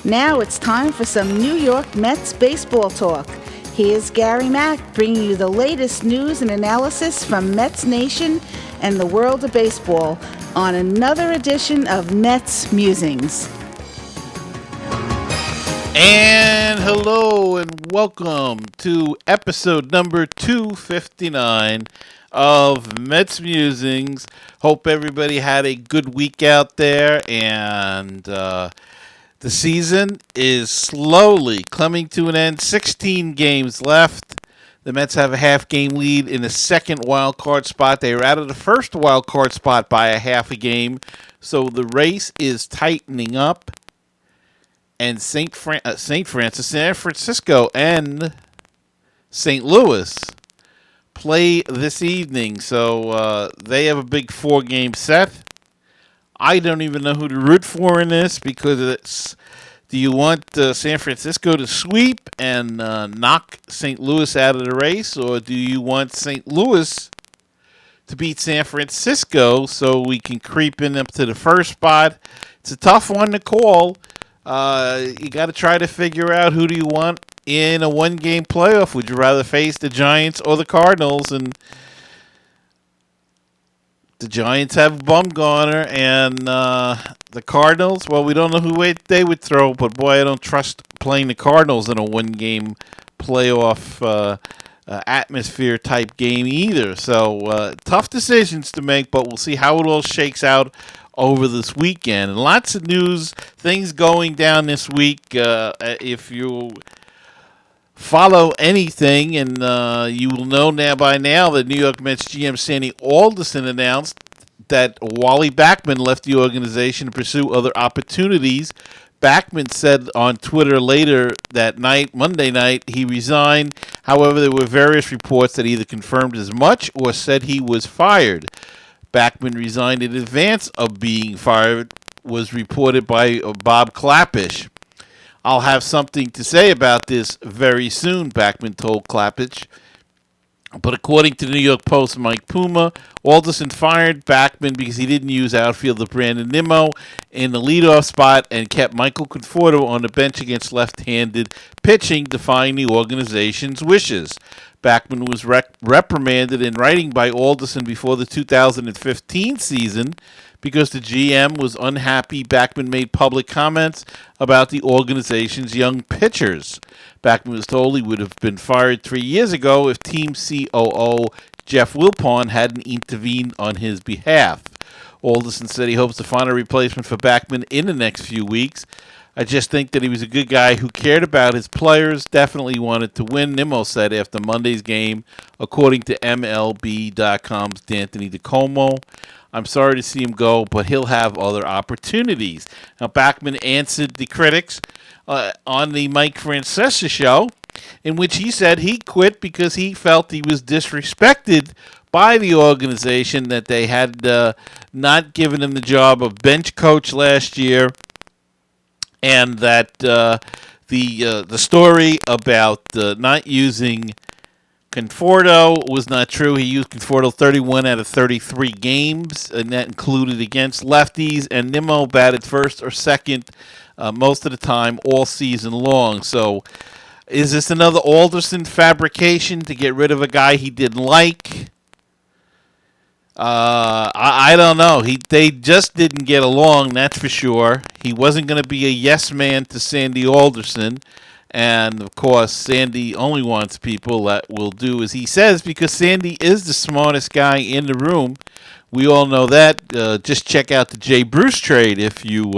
Now it's time for some New York Mets baseball talk. Here's Gary Mack bringing you the latest news and analysis from Mets Nation and the world of baseball on another edition of Mets Musings. And hello and welcome to episode number 259 of Mets Musings. Hope everybody had a good week out there, and the season is slowly coming to an end. 16 games left. The Mets have a half-game lead in the second wild card spot. They are out of the first wild card spot by a half a game, so the race is tightening up. And San Francisco, and St. Louis play this evening. So they have a big 4-game set. I don't even know who to root for in this, because it's, do you want San Francisco to sweep and knock St. Louis out of the race, or do you want St. Louis to beat San Francisco so we can creep in up to the first spot? It's a tough one to call. You got to try to figure out who do you want in a one-game playoff. Would you rather face the Giants or the Cardinals? And the Giants have Bumgarner, and the Cardinals, well, we don't know who they would throw, but boy, I don't trust playing the Cardinals in a one-game playoff atmosphere type game either. So tough decisions to make, but we'll see how it all shakes out over this weekend. And lots of news, things going down this week. If you follow anything, and you will know by now that New York Mets GM Sandy Alderson announced that Wally Backman left the organization to pursue other opportunities. Backman said on Twitter later that night, Monday night, he resigned. However, there were various reports that either confirmed as much or said he was fired. Backman resigned in advance of being fired, was reported by Bob Klapisch. I'll have something to say about this very soon, Backman told Klapisch. But according to the New York Post, Mike Puma, Alderson fired Backman because he didn't use outfielder Brandon Nimmo in the leadoff spot and kept Michael Conforto on the bench against left-handed pitching, defying the organization's wishes. Backman was reprimanded in writing by Alderson before the 2015 season because the GM was unhappy. Backman made public comments about the organization's young pitchers. Backman was told he would have been fired 3 years ago if team COO Jeff Wilpon hadn't intervened on his behalf. Alderson said he hopes to find a replacement for Backman in the next few weeks. I just think that he was a good guy who cared about his players, definitely wanted to win, Nimmo said after Monday's game, according to MLB.com's D'Anthony DiComo. I'm sorry to see him go, but he'll have other opportunities. Now, Backman answered the critics on the Mike Francesa show, in which he said he quit because he felt he was disrespected by the organization, that they had not given him the job of bench coach last year, and that the story about not using Conforto was not true. He used Conforto 31 out of 33 games, and that included against lefties, and Nimmo batted first or second most of the time all season long. So is this another Alderson fabrication to get rid of a guy he didn't like? I don't know. They just didn't get along, that's for sure. He wasn't going to be a yes man to Sandy Alderson. And, of course, Sandy only wants people that will do as he says, because Sandy is the smartest guy in the room. We all know that. Just check out the Jay Bruce trade if you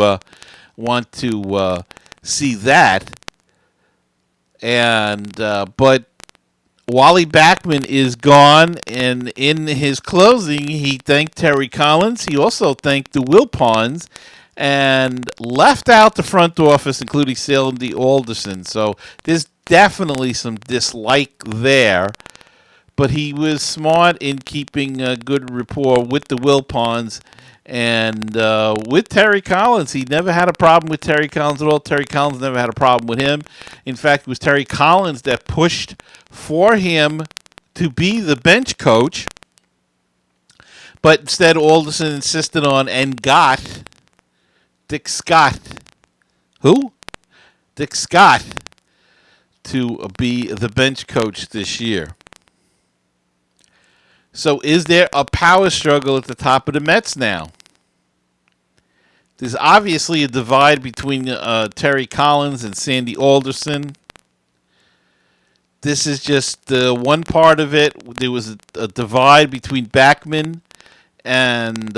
want to see that. And but Wally Backman is gone, and in his closing, he thanked Terry Collins. He also thanked the Wilpons and left out the front office, including Sandy Alderson. So there's definitely some dislike there. But he was smart in keeping a good rapport with the Wilpons and with Terry Collins. He never had a problem with Terry Collins at all. Terry Collins never had a problem with him. In fact, it was Terry Collins that pushed for him to be the bench coach. But instead, Alderson insisted on and got Dick Scott. Who? Dick Scott to be the bench coach this year. So is there a power struggle at the top of the Mets now? There's obviously a divide between Terry Collins and Sandy Alderson. This is just one part of it. There was a divide between Backman and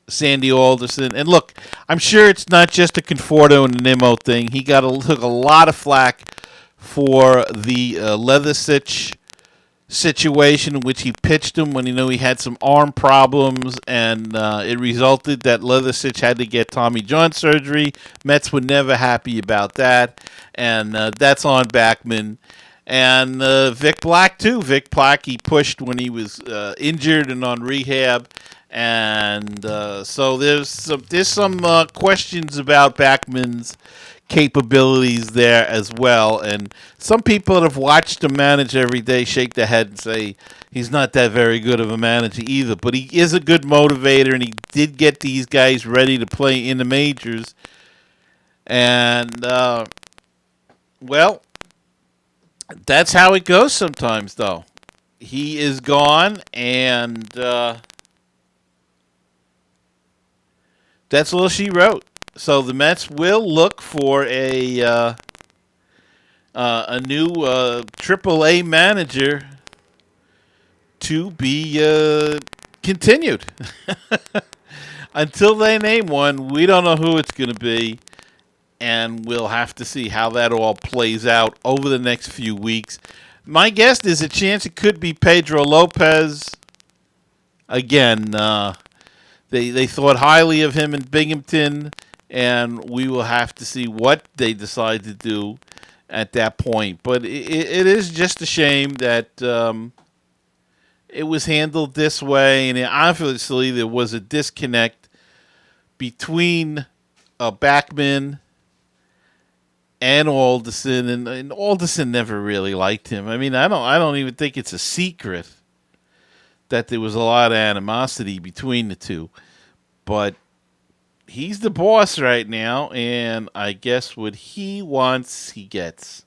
Sandy Alderson. And look, I'm sure it's not just a Conforto and Nimmo thing. He took a lot of flack for the Leathersich situation in which he pitched him when he had some arm problems, and it resulted that Leathersich had to get Tommy John surgery. Mets were never happy about that, and that's on Backman. And Vic Black, too. Vic Black, he pushed when he was injured and on rehab. And so there's some questions about Backman's capabilities there as well. And some people that have watched him manage every day shake their head and say he's not that very good of a manager either. But he is a good motivator, and he did get these guys ready to play in the majors. And, well, that's how it goes sometimes, though. He is gone, and that's all she wrote. So the Mets will look for a new AAA manager to be continued. Until they name one, we don't know who it's going to be, and we'll have to see how that all plays out over the next few weeks. My guess is a chance it could be Pedro Lopez. Again, they thought highly of him in Binghamton, and we will have to see what they decide to do at that point. But it is just a shame that it was handled this way, and obviously there was a disconnect between Backman and Alderson, and Alderson never really liked him. I mean, I don't even think it's a secret that there was a lot of animosity between the two. But he's the boss right now, and I guess what he wants, he gets.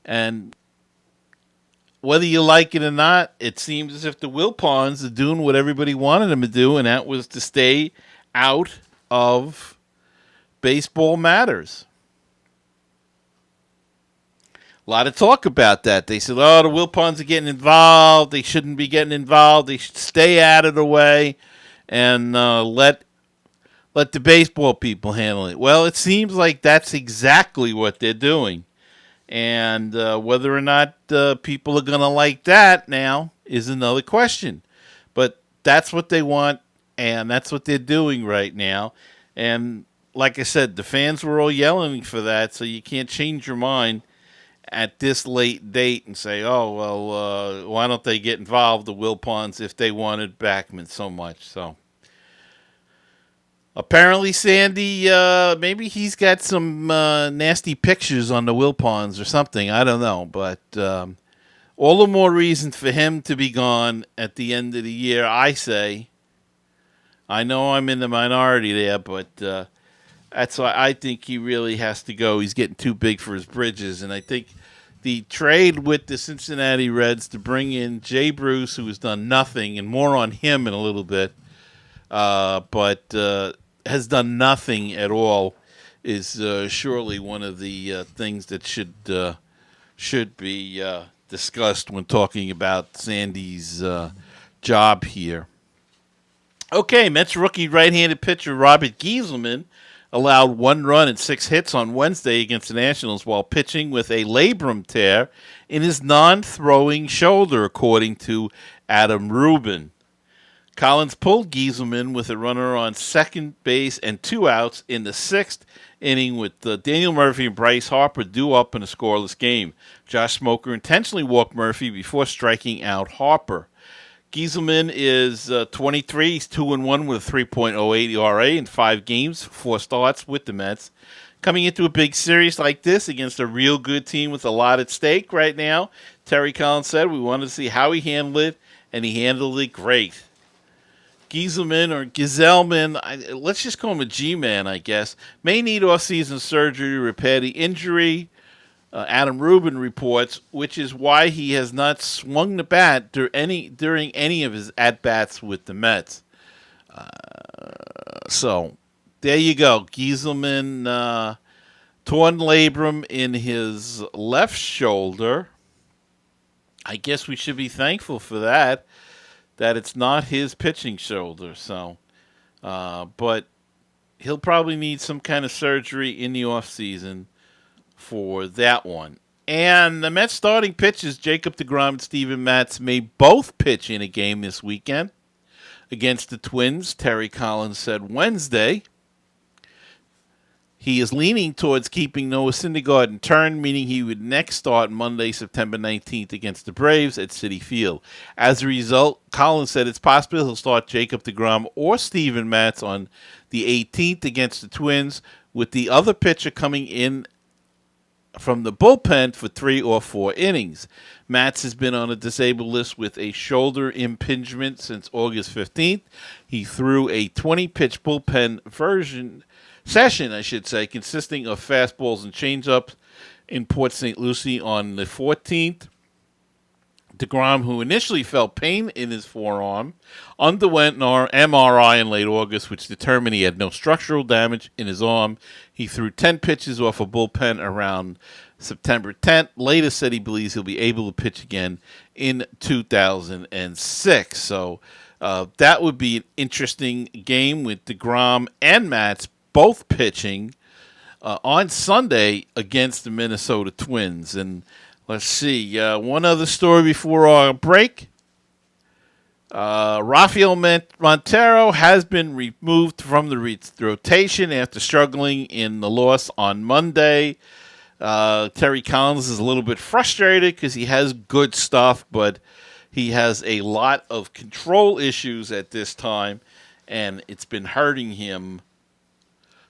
And whether you like it or not, it seems as if the Wilpons are doing what everybody wanted them to do, and that was to stay out of baseball matters. A lot of talk about that. They said, the Wilpons are getting involved. They shouldn't be getting involved. They should stay out of the way and let the baseball people handle it. Well, it seems like that's exactly what they're doing. And whether or not people are going to like that now is another question. But that's what they want, and that's what they're doing right now. And like I said, the fans were all yelling for that, so you can't change your mind at this late date and say, why don't they get involved, the Wilpons, if they wanted Backman so much. So apparently Sandy, maybe he's got some nasty pictures on the Wilpons or something. I don't know. But all the more reason for him to be gone at the end of the year, I say. I know I'm in the minority there, but that's why I think he really has to go. He's getting too big for his britches. And I think the trade with the Cincinnati Reds to bring in Jay Bruce, who has done nothing, and more on him in a little bit, but has done nothing at all, is surely one of the things that should be discussed when talking about Sandy's job here. Okay, Mets rookie right-handed pitcher Robert Gieselman allowed 1 run and 6 hits on Wednesday against the Nationals while pitching with a labrum tear in his non-throwing shoulder, according to Adam Rubin. Collins pulled Gieselman with a runner on second base and 2 outs in the 6th inning with Daniel Murphy and Bryce Harper due up in a scoreless game. Josh Smoker intentionally walked Murphy before striking out Harper. Gieselman is 23. He's 2-1 with a 3.08 ERA in 5 games, 4 starts with the Mets. Coming into a big series like this against a real good team with a lot at stake right now, Terry Collins said we wanted to see how he handled it, and he handled it great. Gieselman or Giselman, let's just call him a G-man, I guess, may need off-season surgery to repair the injury. Adam Rubin reports, which is why he has not swung the bat during any of his at-bats with the Mets. So there you go. Gieselman, torn labrum in his left shoulder. I guess we should be thankful for that it's not his pitching shoulder. So, but he'll probably need some kind of surgery in the offseason for that one. And the Mets starting pitchers, Jacob deGrom and Steven Matz, may both pitch in a game this weekend against the Twins, Terry Collins said Wednesday. He is leaning towards keeping Noah Syndergaard in turn, meaning he would next start Monday, September 19th against the Braves at Citi Field. As a result, Collins said it's possible he'll start Jacob deGrom or Steven Matz on the 18th against the Twins, with the other pitcher coming in from the bullpen for 3 or 4 innings. Matz has been on a disabled list with a shoulder impingement since August 15th. He threw a 20-pitch bullpen session, consisting of fastballs and changeups in Port St. Lucie on the 14th. deGrom, who initially felt pain in his forearm, underwent an MRI in late August, which determined he had no structural damage in his arm. He threw 10 pitches off a bullpen around September 10th. Later said he believes he'll be able to pitch again in 2006. So that would be an interesting game with deGrom and Matz both pitching on Sunday against the Minnesota Twins. And let's see, one other story before our break. Rafael Montero has been removed from the rotation after struggling in the loss on Monday. Terry Collins is a little bit frustrated because he has good stuff, but he has a lot of control issues at this time, and it's been hurting him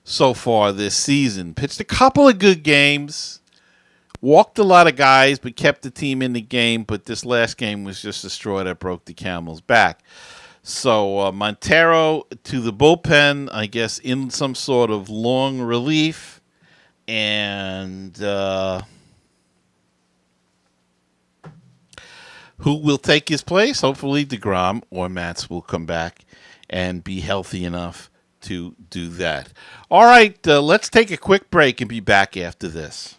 so far this season. Pitched a couple of good games. Walked a lot of guys, but kept the team in the game. But this last game was just a straw that broke the camel's back. So Montero to the bullpen, I guess, in some sort of long relief. And who will take his place? Hopefully deGrom or Matz will come back and be healthy enough to do that. All right, let's take a quick break and be back after this.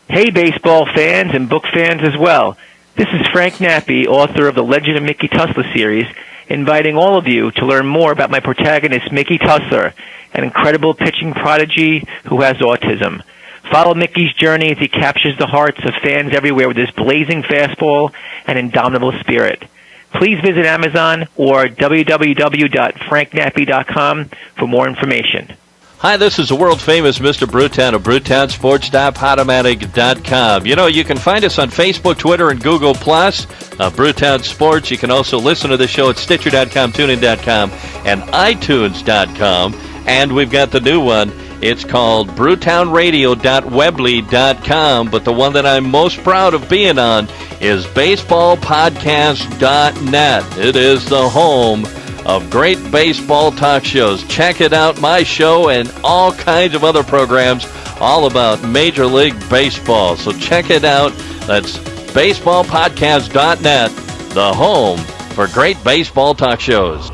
Hey, baseball fans and book fans as well. This is Frank Nappi, author of the Legend of Mickey Tussler series, inviting all of you to learn more about my protagonist, Mickey Tussler, an incredible pitching prodigy who has autism. Follow Mickey's journey as he captures the hearts of fans everywhere with his blazing fastball and indomitable spirit. Please visit Amazon or www.franknappy.com for more information. Hi, this is the world-famous Mr. Brewtown of BrewtownSports.podomatic.com. You know, you can find us on Facebook, Twitter, and Google+, Brewtown Sports. You can also listen to the show at Stitcher.com, TuneIn.com, and iTunes.com. And we've got the new one. It's called BrewtownRadio.weebly.com, but the one that I'm most proud of being on is BaseballPodcast.net. It is the home of great baseball talk shows. Check it out, my show and all kinds of other programs all about Major League Baseball. So check it out. That's baseballpodcast.net, the home for great baseball talk shows.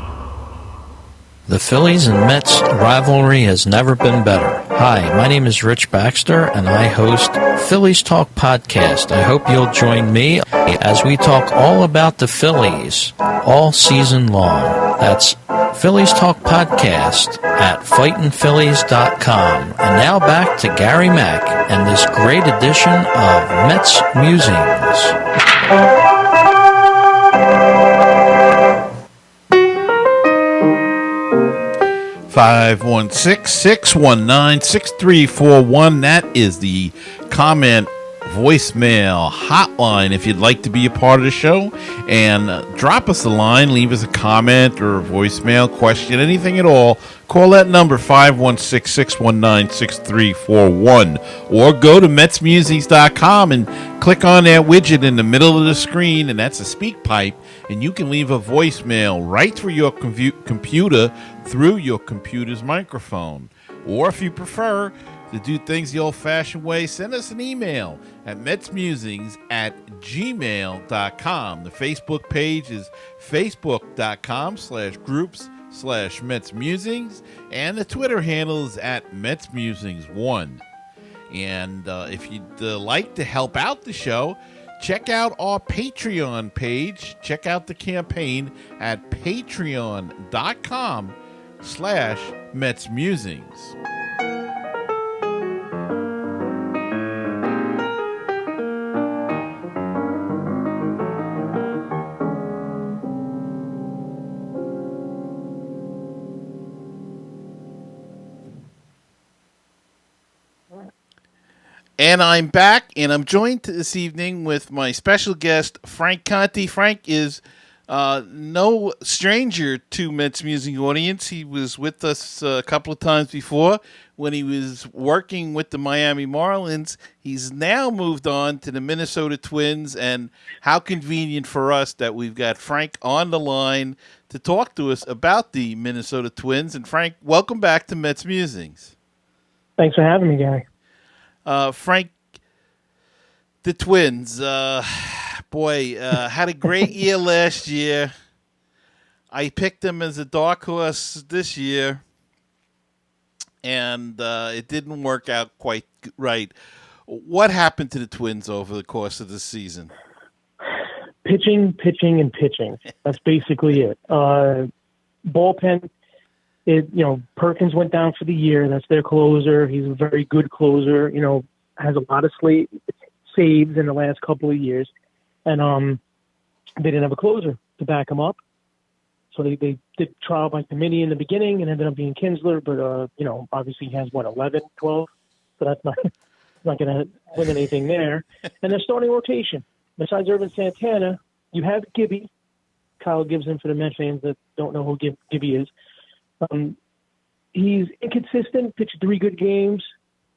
The Phillies and Mets rivalry has never been better. Hi, my name is Rich Baxter, and I host Phillies Talk Podcast. I hope you'll join me as we talk all about the Phillies all season long. That's Phillies Talk Podcast at fightinphillies.com. And now back to Gary Mack and this great edition of Mets Musings. 516-619-6341. That is the comment voicemail hotline if you'd like to be a part of the show, and drop us a line, leave us a comment or a voicemail, question, anything at all. Call that number, 516-619-6341, or go to MetsMusings.com and click on that widget in the middle of the screen, and that's a speak pipe, and you can leave a voicemail right through your computer through your computer's microphone. Or if you prefer to do things the old-fashioned way, send us an email at metsmusings@gmail.com. The Facebook page is facebook.com/groups/MetsMusings, and the Twitter handle is at MetsMusings1. And if you'd like to help out the show, check out our Patreon page. Check out the campaign at patreon.com/MetsMusings. And I'm back, and I'm joined this evening with my special guest, Frank Conti. Frank is no stranger to Mets Musing audience. He was with us a couple of times before when he was working with the Miami Marlins. He's now moved on to the Minnesota Twins, and how convenient for us that we've got Frank on the line to talk to us about the Minnesota Twins. And Frank, welcome back to Mets Musings. Thanks for having me, Gary. Frank, the Twins, had a great year last year. I picked them as a dark horse this year, and it didn't work out quite right. What happened to the Twins over the course of the season? Pitching, and pitching. That's basically it. Bullpen. Perkins went down for the year. That's their closer. He's a very good closer. Has a lot of saves in the last couple of years, and they didn't have a closer to back him up. So they did trial by committee in the beginning and ended up being Kinsler. But obviously he has 11, 12. So that's not going to win anything there. And their starting rotation, besides Irvin Santana, you have Gibby, Kyle Gibson for the Mets fans that don't know who Gibby is. He's inconsistent, pitched 3 good games,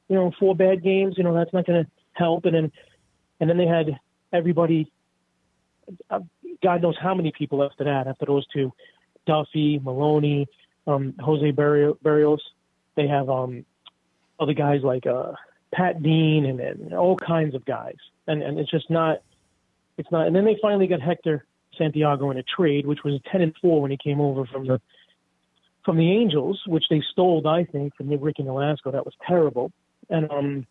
4 bad games, that's not going to help. And then they had everybody, God knows how many people after those 2, Duffy, Maloney, Jose Barrios. They have other guys like Pat Dean and all kinds of guys. And it's just not, and then they finally got Hector Santiago in a trade, which was 10-4 when he came over from the Angels, which they stole, I think, from Ricky Nolasco. That was terrible. And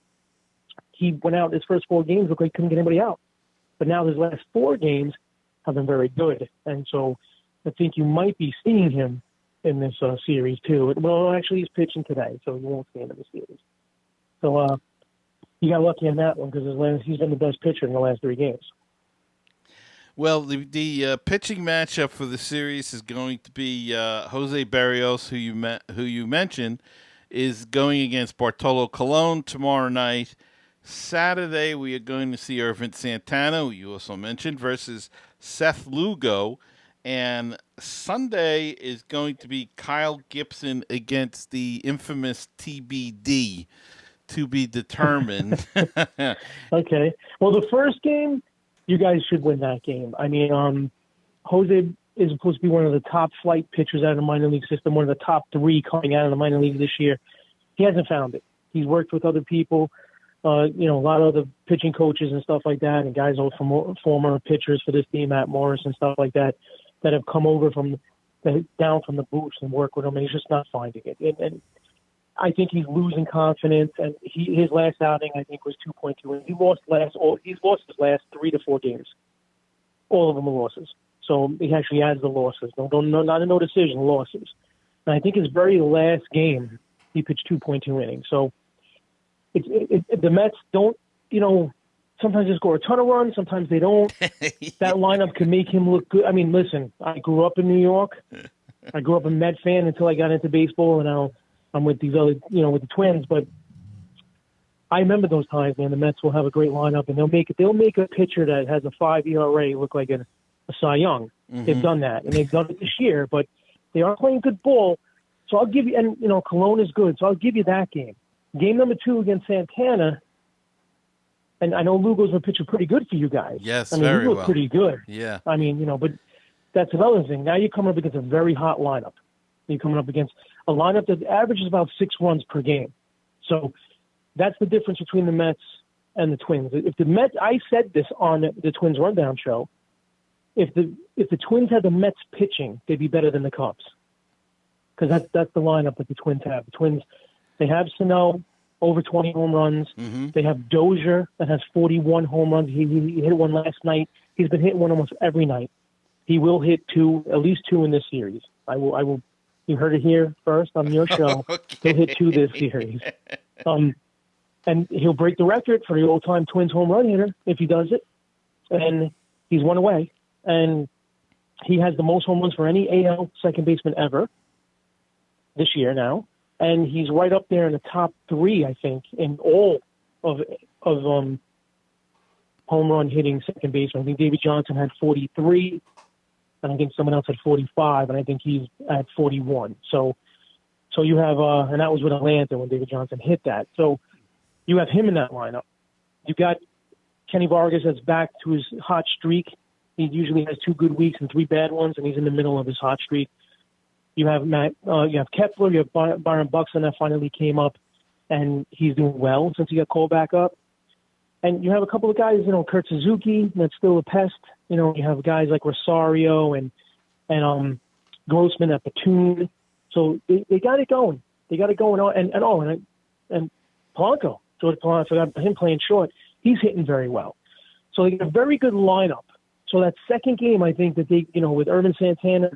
he went out his first 4 games, looked like he couldn't get anybody out. But now his last 4 games have been very good. And so I think you might be seeing him in this series, too. Well, actually, he's pitching today, so you won't see him in the series. So he got lucky on that one because he's been the best pitcher in the last 3 games. Well, the pitching matchup for the series is going to be Jose Barrios, who you mentioned, is going against Bartolo Colon tomorrow night. Saturday, we are going to see Irvin Santana, who you also mentioned, versus Seth Lugo. And Sunday is going to be Kyle Gibson against the infamous TBD, to be determined. Okay. Well, the first game, you guys should win that game. I mean, Jose is supposed to be one of the top flight pitchers out of the minor league system, one of the top 3 coming out of the minor league this year. He hasn't found it. He's worked with other people, a lot of other pitching coaches and stuff like that, and guys from former pitchers for this team, Matt Morris and stuff like that have come over down from the booths and work with him, and he's just not finding it. And I think he's losing confidence, and his last outing, I think, was 2.2. He's lost his last 3 to 4 games. All of them are losses. So he actually adds the losses. No, not a no decision, losses. And I think his very last game, he pitched 2.2 innings. So the Mets don't, sometimes they score a ton of runs, sometimes they don't. That lineup can make him look good. I mean, listen, I grew up in New York. I grew up a Met fan until I got into baseball, and now I'm with these other, with the Twins. But I remember those times, man. The Mets will have a great lineup, and they'll make a pitcher that has a 5 ERA look like a Cy Young. Mm-hmm. They've done that, and they've done it this year. But they are playing good ball, so I'll give you. And Cologne is good, so I'll give you that game. Game number 2 against Santana, and I know Lugo's been pitching pretty good for you guys. Yes, I mean, very Lugo's well. pretty good. Yeah. I mean, but that's another thing. Now you're coming up against a very hot lineup. You're coming up against a lineup that averages about 6 runs per game. So that's the difference between the Mets and the Twins. If the Mets, I said this on the Twins Rundown show, if the Twins had the Mets pitching, they'd be better than the Cubs. Because that's the lineup that the Twins have. The Twins, they have Sano, over 20 home runs. Mm-hmm. They have Dozier that has 41 home runs. He hit one last night. He's been hitting one almost every night. He will hit at least two in this series. I will. You heard it here first on your show. Okay. He'll hit 2 this series. And he'll break the record for the all-time Twins home run hitter if he does it. And he's 1 away. And he has the most home runs for any AL second baseman ever this year now. And he's right up there in the top 3, I think, in all of home run hitting second baseman. I think Davey Johnson had 43, and I think someone else had 45, and I think he's at 41. So you have, and that was with Atlanta when David Johnson hit that. So you have him in that lineup. You got Kenny Vargas that's back to his hot streak. He usually has 2 good weeks and 3 bad ones, and he's in the middle of his hot streak. You have you have Kepler, you have Byron Buxton that finally came up, and he's doing well since he got called back up. And you have a couple of guys, Kurt Suzuki, that's still a pest. You have guys like Rosario and Grossman at platoon. So they got it going. They got it going on. And Polanco, George Polanco, I forgot him playing short. He's hitting very well. So they got a very good lineup. So that second game, I think that they, with Irvin Santana,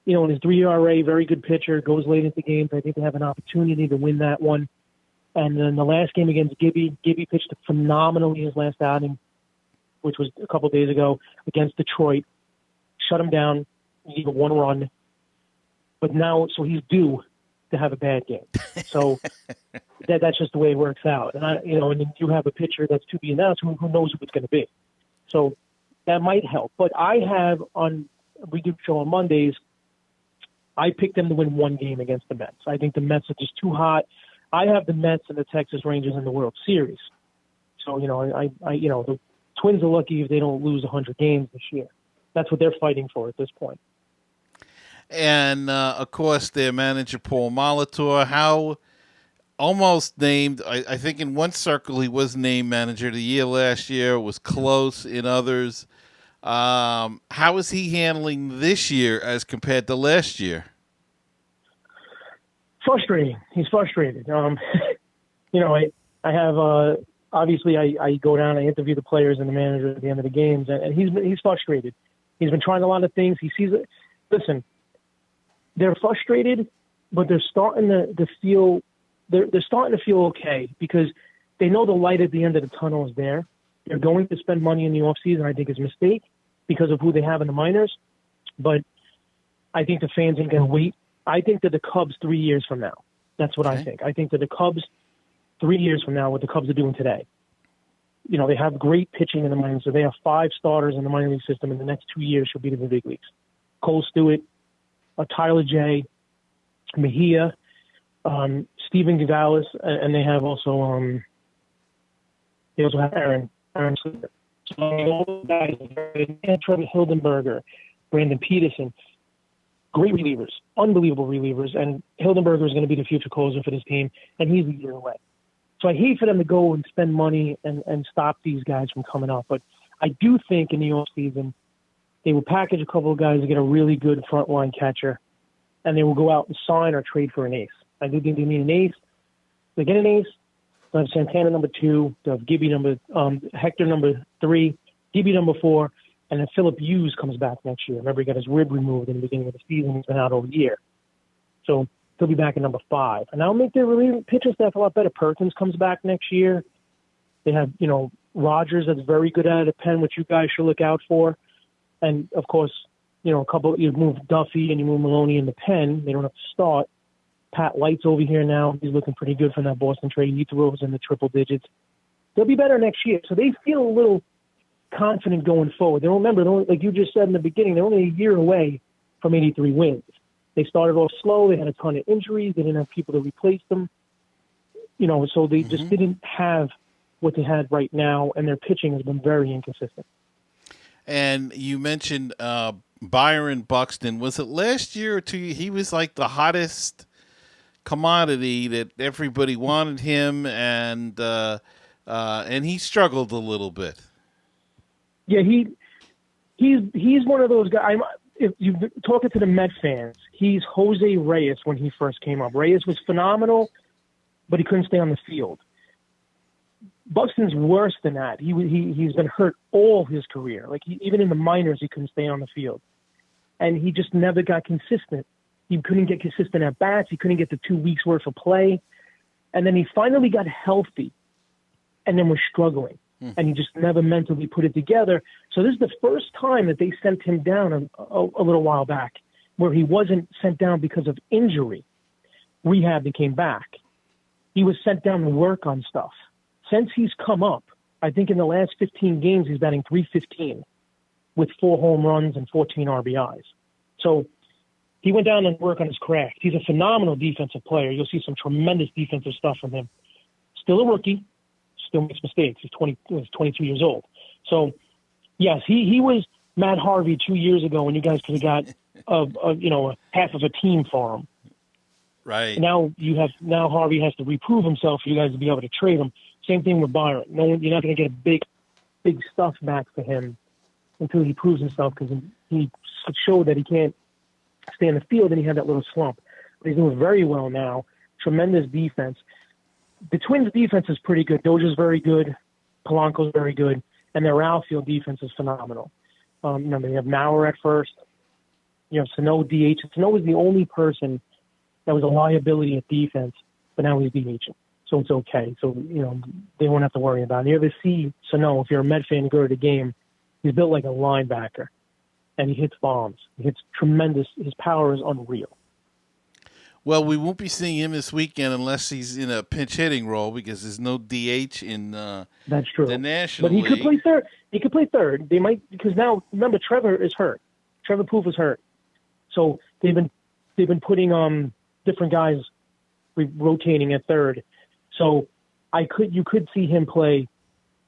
in his 3 ERA, very good pitcher, goes late into games. I think they have an opportunity to win that one. And then the last game against Gibby pitched phenomenally his last outing, which was a couple of days ago against Detroit. Shut him down, gave 1 run. But now, so he's due to have a bad game. So that's just the way it works out. And and then you have a pitcher that's to be announced who knows who it's going to be. So that might help. But I have we do show on Mondays, I picked them to win 1 game against the Mets. I think the Mets are just too hot. I have the Mets and the Texas Rangers in the World Series. So, the Twins are lucky if they don't lose 100 games this year. That's what they're fighting for at this point. And, of course, their manager, Paul Molitor, how almost named, I think in one circle he was named manager of the year last year. It was close in others. How is he handling this year as compared to last year? Frustrating. He's frustrated. I have obviously I go down, I interview the players and the manager at the end of the games, and he's frustrated. He's been trying a lot of things. He sees it. Listen, they're frustrated, but they're starting to feel they're starting to feel okay because they know the light at the end of the tunnel is there. They're going to spend money in the offseason. I think it's a mistake because of who they have in the minors, but I think the fans ain't going to wait. I think that the Cubs 3 years from now, that's what I think. I think that the Cubs 3 years from now, what the Cubs are doing today, they have great pitching in the minors. So they have 5 starters in the minor league system. In the next 2 years, she'll be in the big leagues. Cole Stewart, Tyler J, Mejia, Steven Gonzalez, and they have also have Aaron Sleeper. So all those guys, Trevor Hildenberger, Brandon Peterson, great relievers, unbelievable relievers, and Hildenberger is going to be the future closer for this team, and he's a year away. So I hate for them to go and spend money and stop these guys from coming up. But I do think in the offseason they will package a couple of guys to get a really good frontline catcher, and they will go out and sign or trade for an ace. I do think they need an ace. They get an ace. They'll have Santana number 2. They'll have Gibby Hector number 3, Gibby number 4, and then Philip Hughes comes back next year. Remember, he got his rib removed in the beginning of the season. He's been out all year. So he'll be back at number 5. And that'll make their pitching staff a lot better. Perkins comes back next year. They have, Rogers that's very good at a pen, which you guys should look out for. And, of course, you move Duffy and you move Maloney in the pen. They don't have to start. Pat Light's over here now. He's looking pretty good from that Boston trade. He throws in the triple digits. They'll be better next year. So they feel a little confident going forward. They remember, like you just said in the beginning, they're only a year away from 83 wins. They started off slow. They had a ton of injuries. They didn't have people to replace them. So they just didn't have what they had right now, and their pitching has been very inconsistent. And you mentioned Byron Buxton. Was it last year or 2 years? He was like the hottest commodity that everybody wanted him, and he struggled a little bit. Yeah, he's one of those guys. If you're talking to the Met fans, he's Jose Reyes when he first came up. Reyes was phenomenal, but he couldn't stay on the field. Buxton's worse than that. He's been hurt all his career. Like even in the minors, he couldn't stay on the field, and he just never got consistent. He couldn't get consistent at bats. He couldn't get the 2 weeks worth of play, and then he finally got healthy, and then was struggling, and he just never mentally put it together. So this is the first time that they sent him down a little while back, where he wasn't sent down because of injury. Rehab and came back. He was sent down to work on stuff. Since he's come up, I think in the last 15 games, he's batting .315 with 4 home runs and 14 RBIs. So he went down and worked on his craft. He's a phenomenal defensive player. You'll see some tremendous defensive stuff from him. Still a rookie, still makes mistakes. He's 22 years old. So, yes, he was Matt Harvey 2 years ago when you guys could have got half of a team for him. Right. Now Harvey has to reprove himself for you guys to be able to trade him. Same thing with Byron. No, you're not going to get a big stuff back for him until he proves himself, because he showed that he can't stay in the field, and he had that little slump. But he's doing very well now. Tremendous defense. The Twins' defense is pretty good. Dozier's very good. Polanco's very good. And their outfield defense is phenomenal. They have Maurer at first. You have Sano DH. Sano is the only person that was a liability at defense, but now he's DH. So it's okay. So, they won't have to worry about it. You ever see Sano, if you're a Met fan, go to the game, he's built like a linebacker, and he hits bombs. He hits tremendous. His power is unreal. Well, we won't be seeing him this weekend unless he's in a pinch hitting role, because there's no DH in That's true. the National League. But he could play third. He could play third. They might, because now, remember, Trevor is hurt. Trevor Poof is hurt. So they've been putting different guys rotating at third. So you could see him play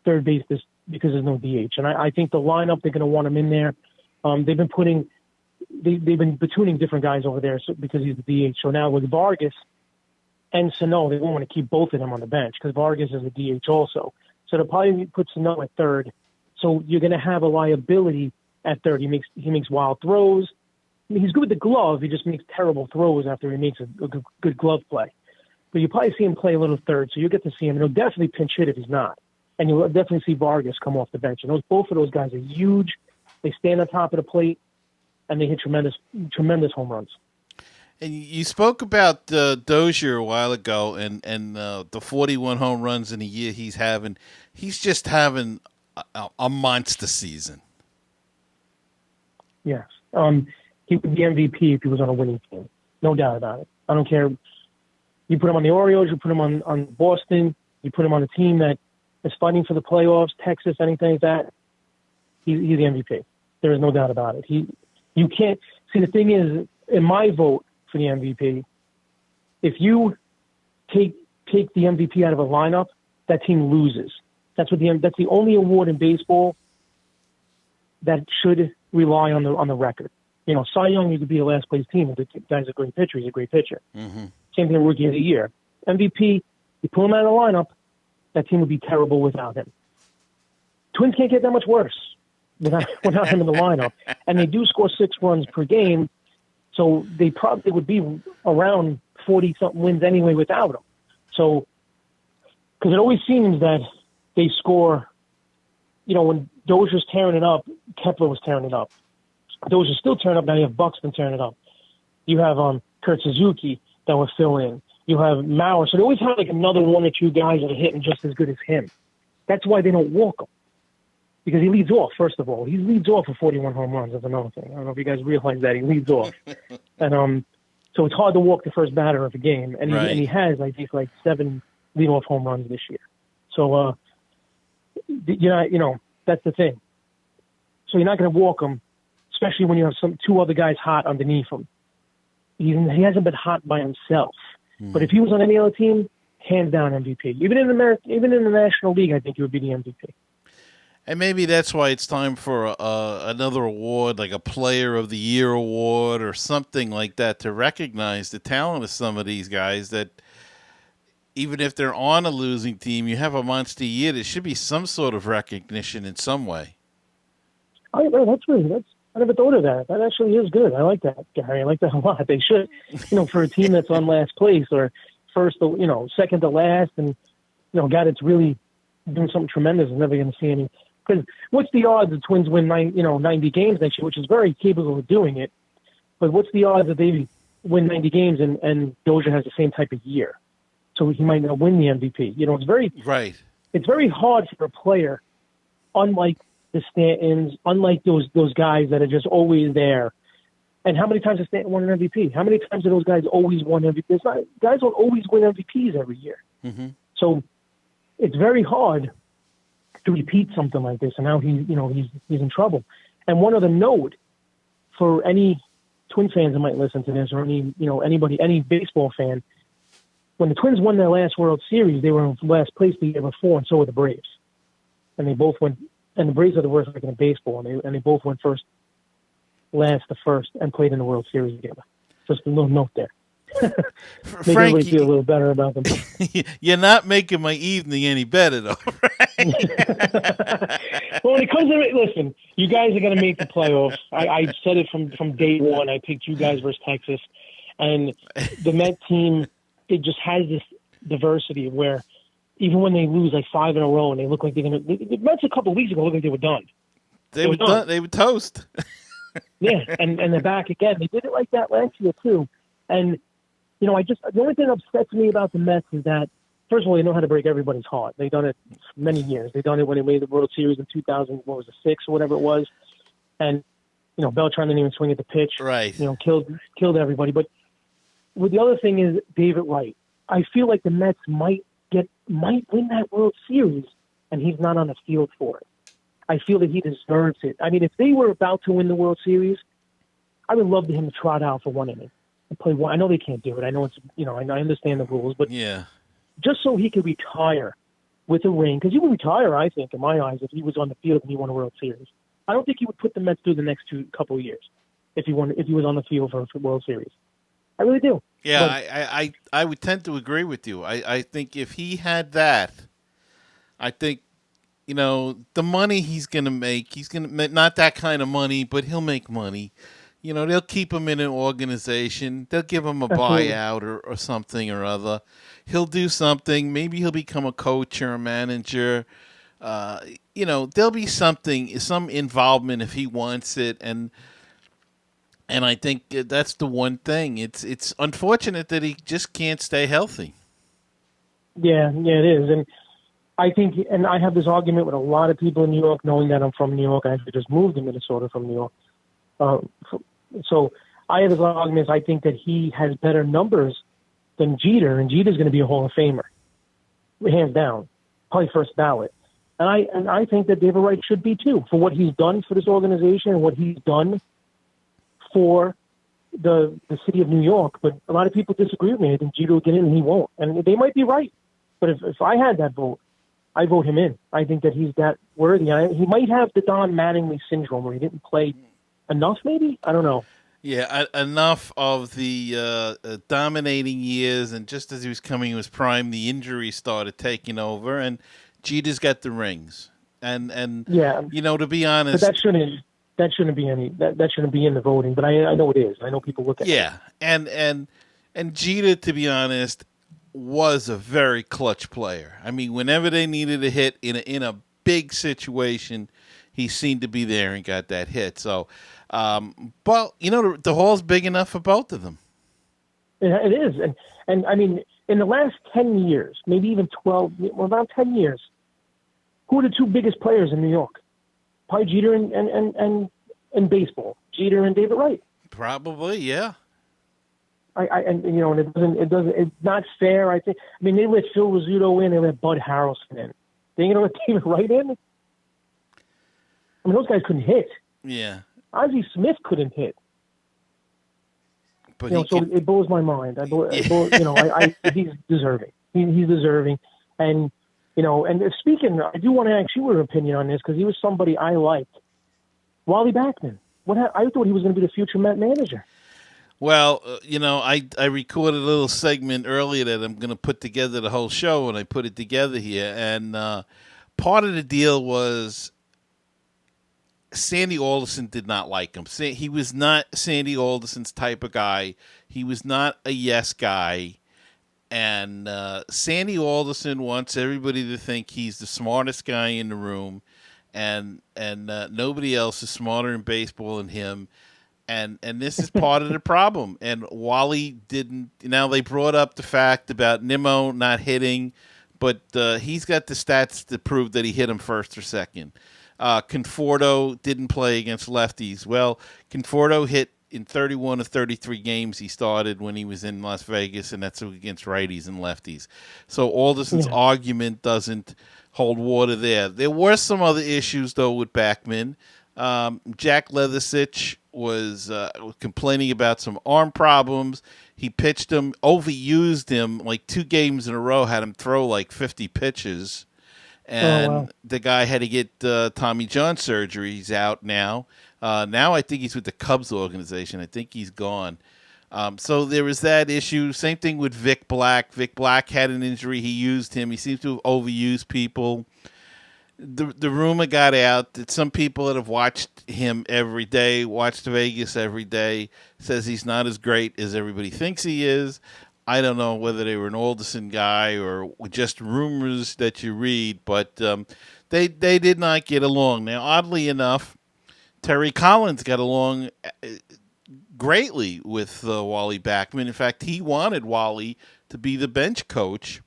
third base because there's no DH. And I think the lineup, they're going to want him in there. They've been platooning different guys over there because he's the DH. So now with Vargas and Sano, they won't want to keep both of them on the bench because Vargas is a DH also. So they'll probably put Sano at third. So you're going to have a liability at third. He makes wild throws. I mean, he's good with the glove. He just makes terrible throws after he makes a good glove play. But you probably see him play a little third, so you'll get to see him. And he'll definitely pinch hit if he's not. And you'll definitely see Vargas come off the bench. And both of those guys are huge. They stand on top of the plate, and they hit tremendous home runs. And you spoke about Dozier a while ago, and the 41 home runs in a year he's having. He's just having a monster season. Yes. He would be MVP if he was on a winning team. No doubt about it. I don't care. You put him on the Orioles, you put him on Boston, you put him on a team that is fighting for the playoffs, Texas, anything like that, he's the MVP. There is no doubt about it. You can't see, the thing is, in my vote for the MVP, if you take the MVP out of a lineup, that team loses. That's the only award in baseball that should rely on the record. Cy Young, you could be a last place team. If the guy's a great pitcher, he's a great pitcher. Mm-hmm. Same thing, Rookie of the Year. MVP, you pull him out of the lineup, that team would be terrible without him. Twins can't get that much worse without him in the lineup. And they do score 6 runs per game, so they probably would be around 40-something wins anyway without him. So, because it always seems that they score, when Dozier's tearing it up, Kepler was tearing it up. Dozier's still tearing up, now you have Buxton tearing it up. You have Kurt Suzuki that will fill in. You have Maurer. So they always have like another 1 or 2 guys that are hitting just as good as him. That's why they don't walk him. Because he leads off, first of all. He leads off with 41 home runs. That's another thing. I don't know if you guys realize that. He leads off. And So it's hard to walk the first batter of a game, and Right. he has, I think, like 7 leadoff home runs this year. So, that's the thing. So you're not going to walk him, especially when you have 2 other guys hot underneath him. He hasn't been hot by himself. But if he was on any other team, hands down MVP. Even in the National League, I think he would be the MVP. And maybe that's why it's time for another award, like a Player of the Year award or something like that, to recognize the talent of some of these guys. That even if they're on a losing team, you have a monster year. There should be some sort of recognition in some way. I never thought of that. That actually is good. I like that, Gary. I like that a lot. They should, for a team that's on last place or first, second to last, and a guy that's really doing something tremendous is never going to see any. Because what's the odds the Twins win 90 games next year, which is very capable of doing it. But what's the odds that they win 90 games and Dozier has the same type of year? So he might not win the MVP. It's very Right. It's very hard for a player, unlike the Stantons, unlike those guys that are just always there. And how many times has Stanton won an MVP? How many times do those guys always won MVP? Guys don't always win MVPs every year. Mm-hmm. So it's very hard to repeat something like this, and now he's in trouble. And one other note for any Twins fans that might listen to this, or any baseball fan, when the Twins won their last World Series, they were in last place the year before, and so were the Braves. And they both went, and the Braves are the worst record in baseball, and they both went last to first, and played in the World Series together. Just a little note there. Make everybody feel a little better about them. You're not making my evening any better, though, right? Well, when it comes to it, listen, you guys are going to make the playoffs. I said it from day one. I picked you guys versus Texas. And the Met team, it just has this diversity where even when they lose like 5 in a row and they look like they're going to – the Mets a couple of weeks ago looked like they were done. They were done. They were toast. Yeah, and they're back again. They did it like that last year, too. And – the only thing that upsets me about the Mets is that, first of all, they know how to break everybody's heart. They've done it for many years. They've done it when they made the World Series in 2006 or whatever it was. And, Beltran didn't even swing at the pitch. Right. Killed everybody. But the other thing is David Wright. I feel like the Mets might win that World Series, and he's not on the field for it. I feel that he deserves it. I mean, if they were about to win the World Series, I would love him to trot out for 1 inning. Play one. I know they can't do it. I know it's I understand the rules, but yeah, just so he could retire with a ring, because he would retire, I think, in my eyes, if he was on the field and he won a World Series. I don't think he would put the Mets through the next couple of years if he was on the field for a World Series. I really do. Yeah, I would tend to agree with you. I think if he had that, I think the money he's going to make, he's going to make not that kind of money, but he'll make money. They'll keep him in an organization. They'll give him a buyout or something or other. He'll do something. Maybe he'll become a coach or a manager. There'll be some involvement if he wants it. And I think that's the one thing. It's unfortunate that he just can't stay healthy. Yeah, it is. And I think, and I have this argument with a lot of people in New York, knowing that I'm from New York. I actually just moved to Minnesota from New York. So I have this argument. I think that he has better numbers than Jeter, and Jeter's going to be a Hall of Famer, hands down, probably first ballot. And I think that David Wright should be too, for what he's done for this organization and what he's done for the city of New York. But a lot of people disagree with me. I think Jeter will get in and he won't, and they might be right. But if I had that vote, I vote him in. I think that he's that worthy. He might have the Don Mattingly syndrome where he didn't play enough, maybe? I don't know. Yeah, enough of the dominating years, and just as he was coming to his prime, the injuries started taking over, and Jeter's got the rings. And yeah, to be honest, but that shouldn't be in the voting. But I know it is. I know people look at it. Yeah, and Jeter, to be honest, was a very clutch player. I mean, whenever they needed a hit in a big situation, he seemed to be there and got that hit. So, but the hall's big enough for both of them. It is, and I mean, in the last 10 years, maybe even 12, about 10 years, who are the 2 biggest players in New York? Probably Jeter and baseball. Jeter and David Wright. Probably, yeah. and it's not fair. I think. I mean, they let Phil Rizzuto in, they let Bud Harrelson in. They ain't gonna let David Wright in. I mean, those guys couldn't hit. Yeah. Ozzie Smith couldn't hit. But it blows my mind. He's deserving. He's deserving. And, and speaking, I do want to ask you your opinion on this because he was somebody I liked. Wally Backman. I thought he was going to be the future Met manager. Well, I recorded a little segment earlier that I'm going to put together the whole show, and I put it together here. And part of the deal was Sandy Alderson did not like him. He was not Sandy Alderson's type of guy. He was not a yes guy. And Sandy Alderson wants everybody to think he's the smartest guy in the room, and nobody else is smarter in baseball than him. And this is part of the problem. And Wally didn't. Now they brought up the fact about Nimmo not hitting, but he's got the stats to prove that he hit him first or second. Conforto didn't play against lefties. Well, Conforto hit in 31 of 33 games he started when he was in Las Vegas, and that's against righties and lefties. So Alderson's argument doesn't hold water there. There were some other issues, though, with Backman. Jack Leathersich was complaining about some arm problems. He pitched him, overused him, like 2 games in a row, had him throw like 50 pitches. And the guy had to get Tommy John surgery. He's out now. Now I think he's with the Cubs organization. I think he's gone. So there was that issue. Same thing with Vic Black. Vic Black had an injury. He used him. He seems to have overused people. The rumor got out that some people that have watched him every day, watched Vegas every day, says he's not as great as everybody thinks he is. I don't know whether they were an Alderson guy or just rumors that you read, but they did not get along. Now, oddly enough, Terry Collins got along greatly with Wally Backman. In fact, he wanted Wally to be the bench coach,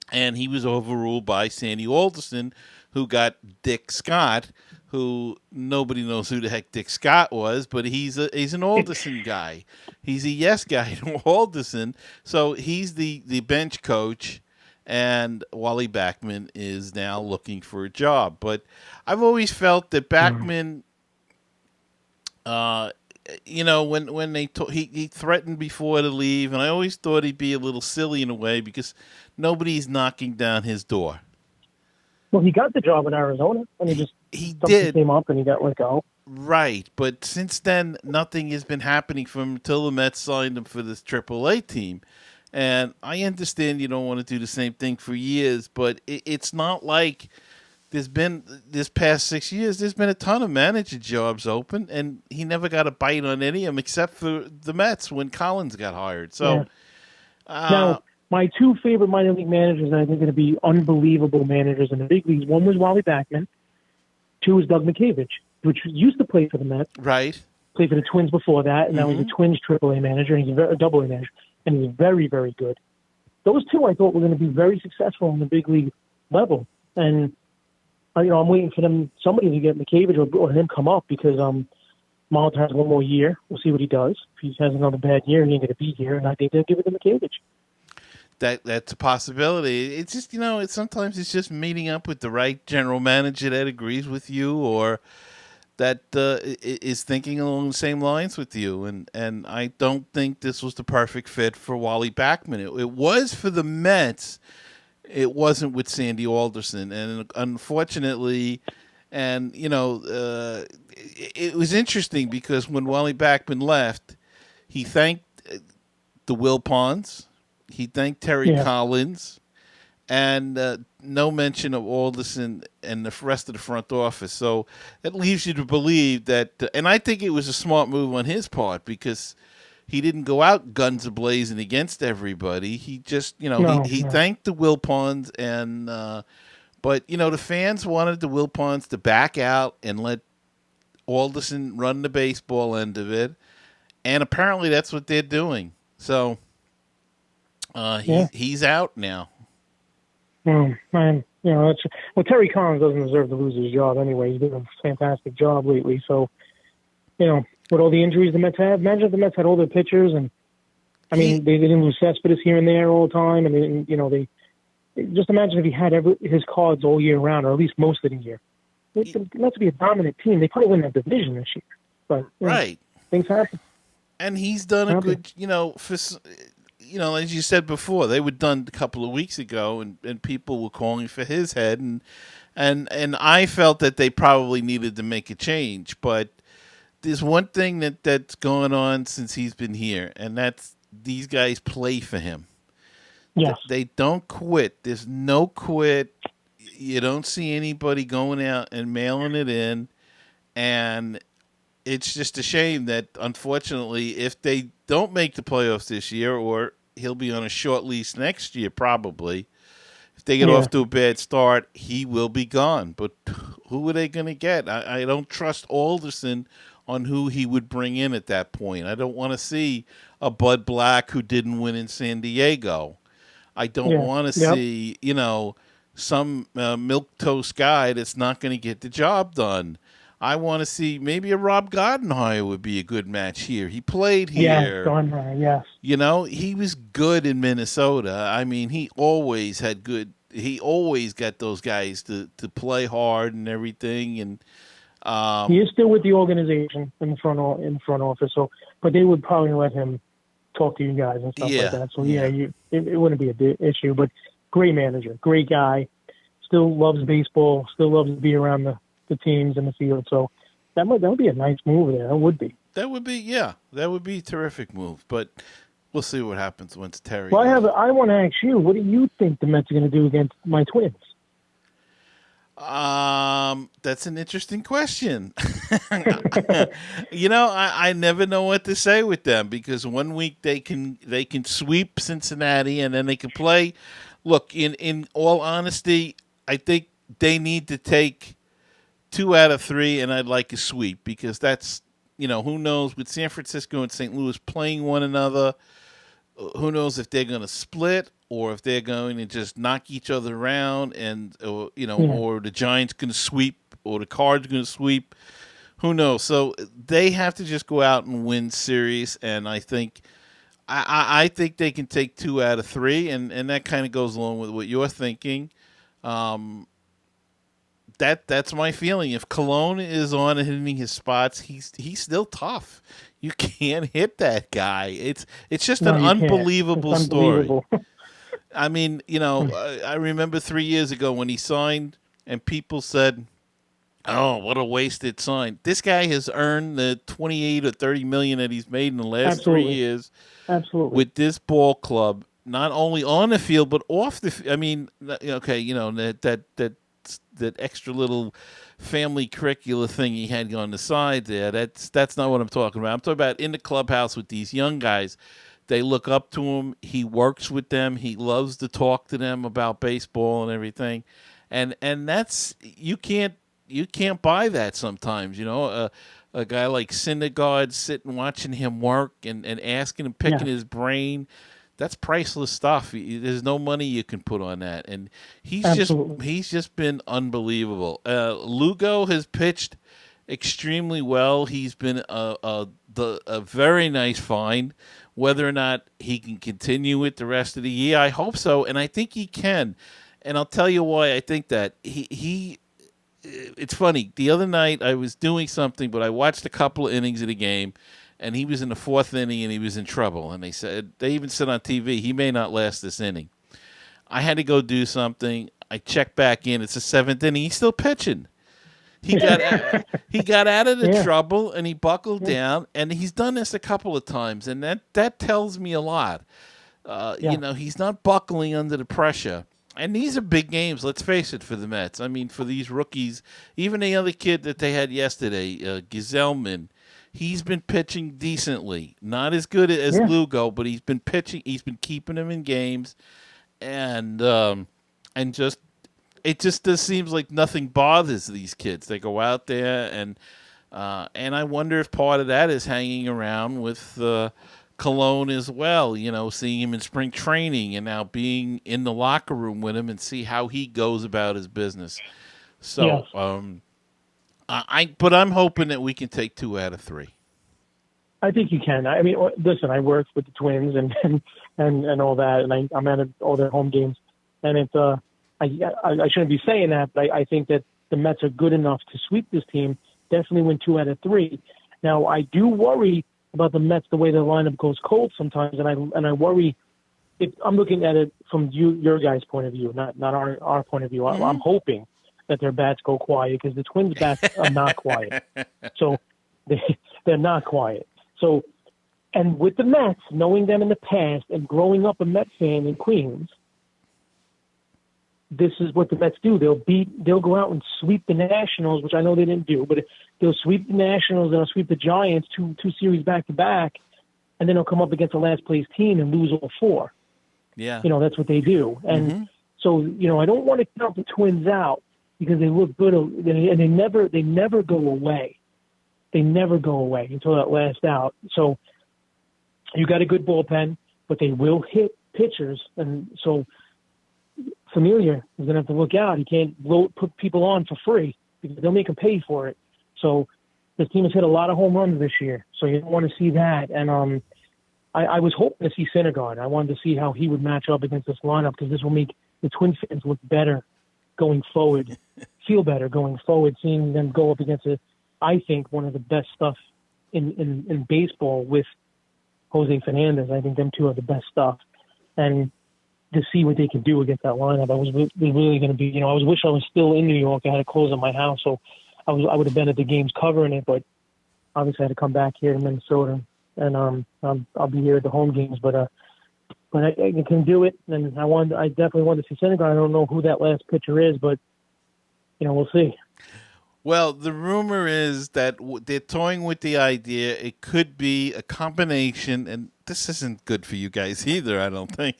and he was overruled by Sandy Alderson, who got Dick Scott, who nobody knows who the heck Dick Scott was, but he's an Alderson guy. He's a yes guy to Alderson, so he's the bench coach, and Wally Backman is now looking for a job. But I've always felt that Backman, when he threatened before to leave, and I always thought he'd be a little silly in a way because nobody's knocking down his door. Well, he got the job in Arizona, and he did. Came up, and he got let go. Right, but since then, nothing has been happening for him until the Mets signed him for this AAA team. And I understand you don't want to do the same thing for years, but it's not like there's been, this past 6 years, there's been a ton of manager jobs open, and he never got a bite on any of them except for the Mets when Collins got hired. So now, my 2 favorite minor league managers that I think are going to be unbelievable managers in the big leagues, one was Wally Backman, 2 was Doug McCavage, which used to play for the Mets. Right. Played for the Twins before that, and now he's a Twins AAA manager, and he's a AA manager, and he's very, very good. Those 2 I thought were going to be very successful on the big league level, and I'm waiting for somebody to get McCavage or him come up because Molitor has 1 more year. We'll see what he does. If he has another bad year, he ain't going to be here, and I think they'll give it to McCavage. That's a possibility. It's just, sometimes it's just meeting up with the right general manager that agrees with you or that is thinking along the same lines with you. And I don't think this was the perfect fit for Wally Backman. It was for the Mets. It wasn't with Sandy Alderson. And unfortunately, it was interesting because when Wally Backman left, he thanked the Wilpons. He thanked Terry Collins, and no mention of Alderson and the rest of the front office. So it leaves you to believe that, and I think it was a smart move on his part because he didn't go out guns a-blazing against everybody. He just, he thanked the Wilpons, and but the fans wanted the Wilpons to back out and let Alderson run the baseball end of it, and apparently that's what they're doing. So. He's out now. Man, Terry Collins doesn't deserve to lose his job anyway. He's doing a fantastic job lately. So, with all the injuries the Mets have, imagine if the Mets had all their pitchers and I mean, they didn't lose Cespedes here and there all the time, and then, they just imagine if he had his cards all year round, or at least most of the year. The Mets would be a dominant team. They probably win that division this year, but right, things happen. and he's done a good, as you said before, they were done a couple of weeks ago, and people were calling for his head, and I felt that they probably needed to make a change, but there's one thing that's going on since he's been here, and that's these guys play for him. Yes. They don't quit. There's no quit. You don't see anybody going out and mailing it in, and it's just a shame that, unfortunately, if they don't make the playoffs this year, or he'll be on a short lease next year probably, if they get off to a bad start, he will be gone. But who are they going to get? I don't trust Alderson on who he would bring in at that point. I don't want to see a Bud Black who didn't win in San Diego. I don't want to see, some milquetoast guy that's not going to get the job done. I want to see maybe a Rob Gardenhire would be a good match here. He played here. Yes, Gardenhire, yes. He was good in Minnesota. I mean, he always got those guys to play hard and everything. And he is still with the organization in front office. So, but they would probably let him talk to you guys and stuff like that. So it wouldn't be an issue. But great manager, great guy, still loves baseball, still loves to be around the teams in the field. So that would be a nice move there. That would be a terrific move. But we'll see what happens once Terry. Well, I want to ask you, what do you think the Mets are going to do against my Twins? That's an interesting question. I never know what to say with them, because one week they can sweep Cincinnati and then they can play. Look, in all honesty, I think they need to take 2 out of 3, and I'd like a sweep, because that's, who knows, with San Francisco and St. Louis playing one another, who knows if they're going to split or if they're going to just knock each other around, and or the Giants going to sweep or the Cards going to sweep. Who knows? So they have to just go out and win series, and I think I think they can take 2 out of 3, and that kind of goes along with what you're thinking. That's my feeling. If Cologne is on and hitting his spots, he's still tough. You can't hit that guy. It's just an unbelievable story. I mean, I remember 3 years ago when he signed, and people said, "Oh, what a wasted sign." This guy has earned the 28 or 30 million that he's made in the last 3 years. Absolutely. With this ball club, not only on the field but off the field. I mean, okay, that extra little family curricular thing he had on the side there, that's not what I'm talking about. I'm talking about in the clubhouse with these young guys. They look up to him. He works with them. He loves to talk to them about baseball and everything. And that's you can't buy that sometimes. A guy like Syndergaard sitting watching him work and asking him, picking his brain. That's priceless stuff. There's no money you can put on that, and he's just been unbelievable. Lugo has pitched extremely well. He's been a very nice find. Whether or not he can continue it the rest of the year, I hope so, and I think he can. And I'll tell you why I think that. It's funny. The other night I was doing something, but I watched a couple of innings of the game, and he was in the 4th inning, and he was in trouble. And they even said on TV, he may not last this inning. I had to go do something. I checked back in. It's the 7th inning. He's still pitching. He got out of the trouble, and he buckled down, and he's done this a couple of times, and that tells me a lot. He's not buckling under the pressure. And these are big games, let's face it, for the Mets. I mean, for these rookies, even the other kid that they had yesterday, Giselman, he's been pitching decently. Not as good as Lugo, but he's been pitching. He's been keeping him in games, and it just seems like nothing bothers these kids. They go out there, and I wonder if part of that is hanging around with Cologne as well, seeing him in spring training and now being in the locker room with him and see how he goes about his business. So, but I'm hoping that we can take 2 out of 3. I think you can. I mean, listen, I work with the Twins and all that, and I'm at all their home games, and it's I shouldn't be saying that, but I think that the Mets are good enough to sweep this team. Definitely win 2 out of 3. Now, I do worry about the Mets the way their lineup goes cold sometimes, and I worry. I'm looking at it from your guys' point of view, not our point of view. Mm-hmm. I'm hoping that their bats go quiet because the Twins' bats are not quiet. So they're not quiet. So, and with the Mets, knowing them in the past and growing up a Mets fan in Queens, this is what the Mets do. They'll go out and sweep the Nationals, which I know they didn't do, but they'll sweep the Nationals and they'll sweep the Giants two series back to back, and then they'll come up against the last place team and lose all 4. Yeah. That's what they do. And so, I don't want to count the Twins out because they look good and they never go away. They never go away until that last out. So you got a good bullpen, but they will hit pitchers. And so Familia is going to have to look out. He can't put people on for free because they'll make him pay for it. So this team has hit a lot of home runs this year. So you don't want to see that. And I was hoping to see Syndergaard. I wanted to see how he would match up against this lineup because this will make the Twins fans look better going forward, feel better going forward, seeing them go up against I think one of the best stuff in baseball with Jose Fernandez. I think them two are the best stuff. And to see what they can do against that lineup, I was really going to be, I wish I was still in New York. I had to close at my house, so I would have been at the games covering it, but obviously I had to come back here to Minnesota, and I'll be here at the home games, but I can do it, and I definitely want to see Syndergaard. I don't know who that last pitcher is, but we'll see. Well, the rumor is that they're toying with the idea it could be a combination, and this isn't good for you guys either, I don't think.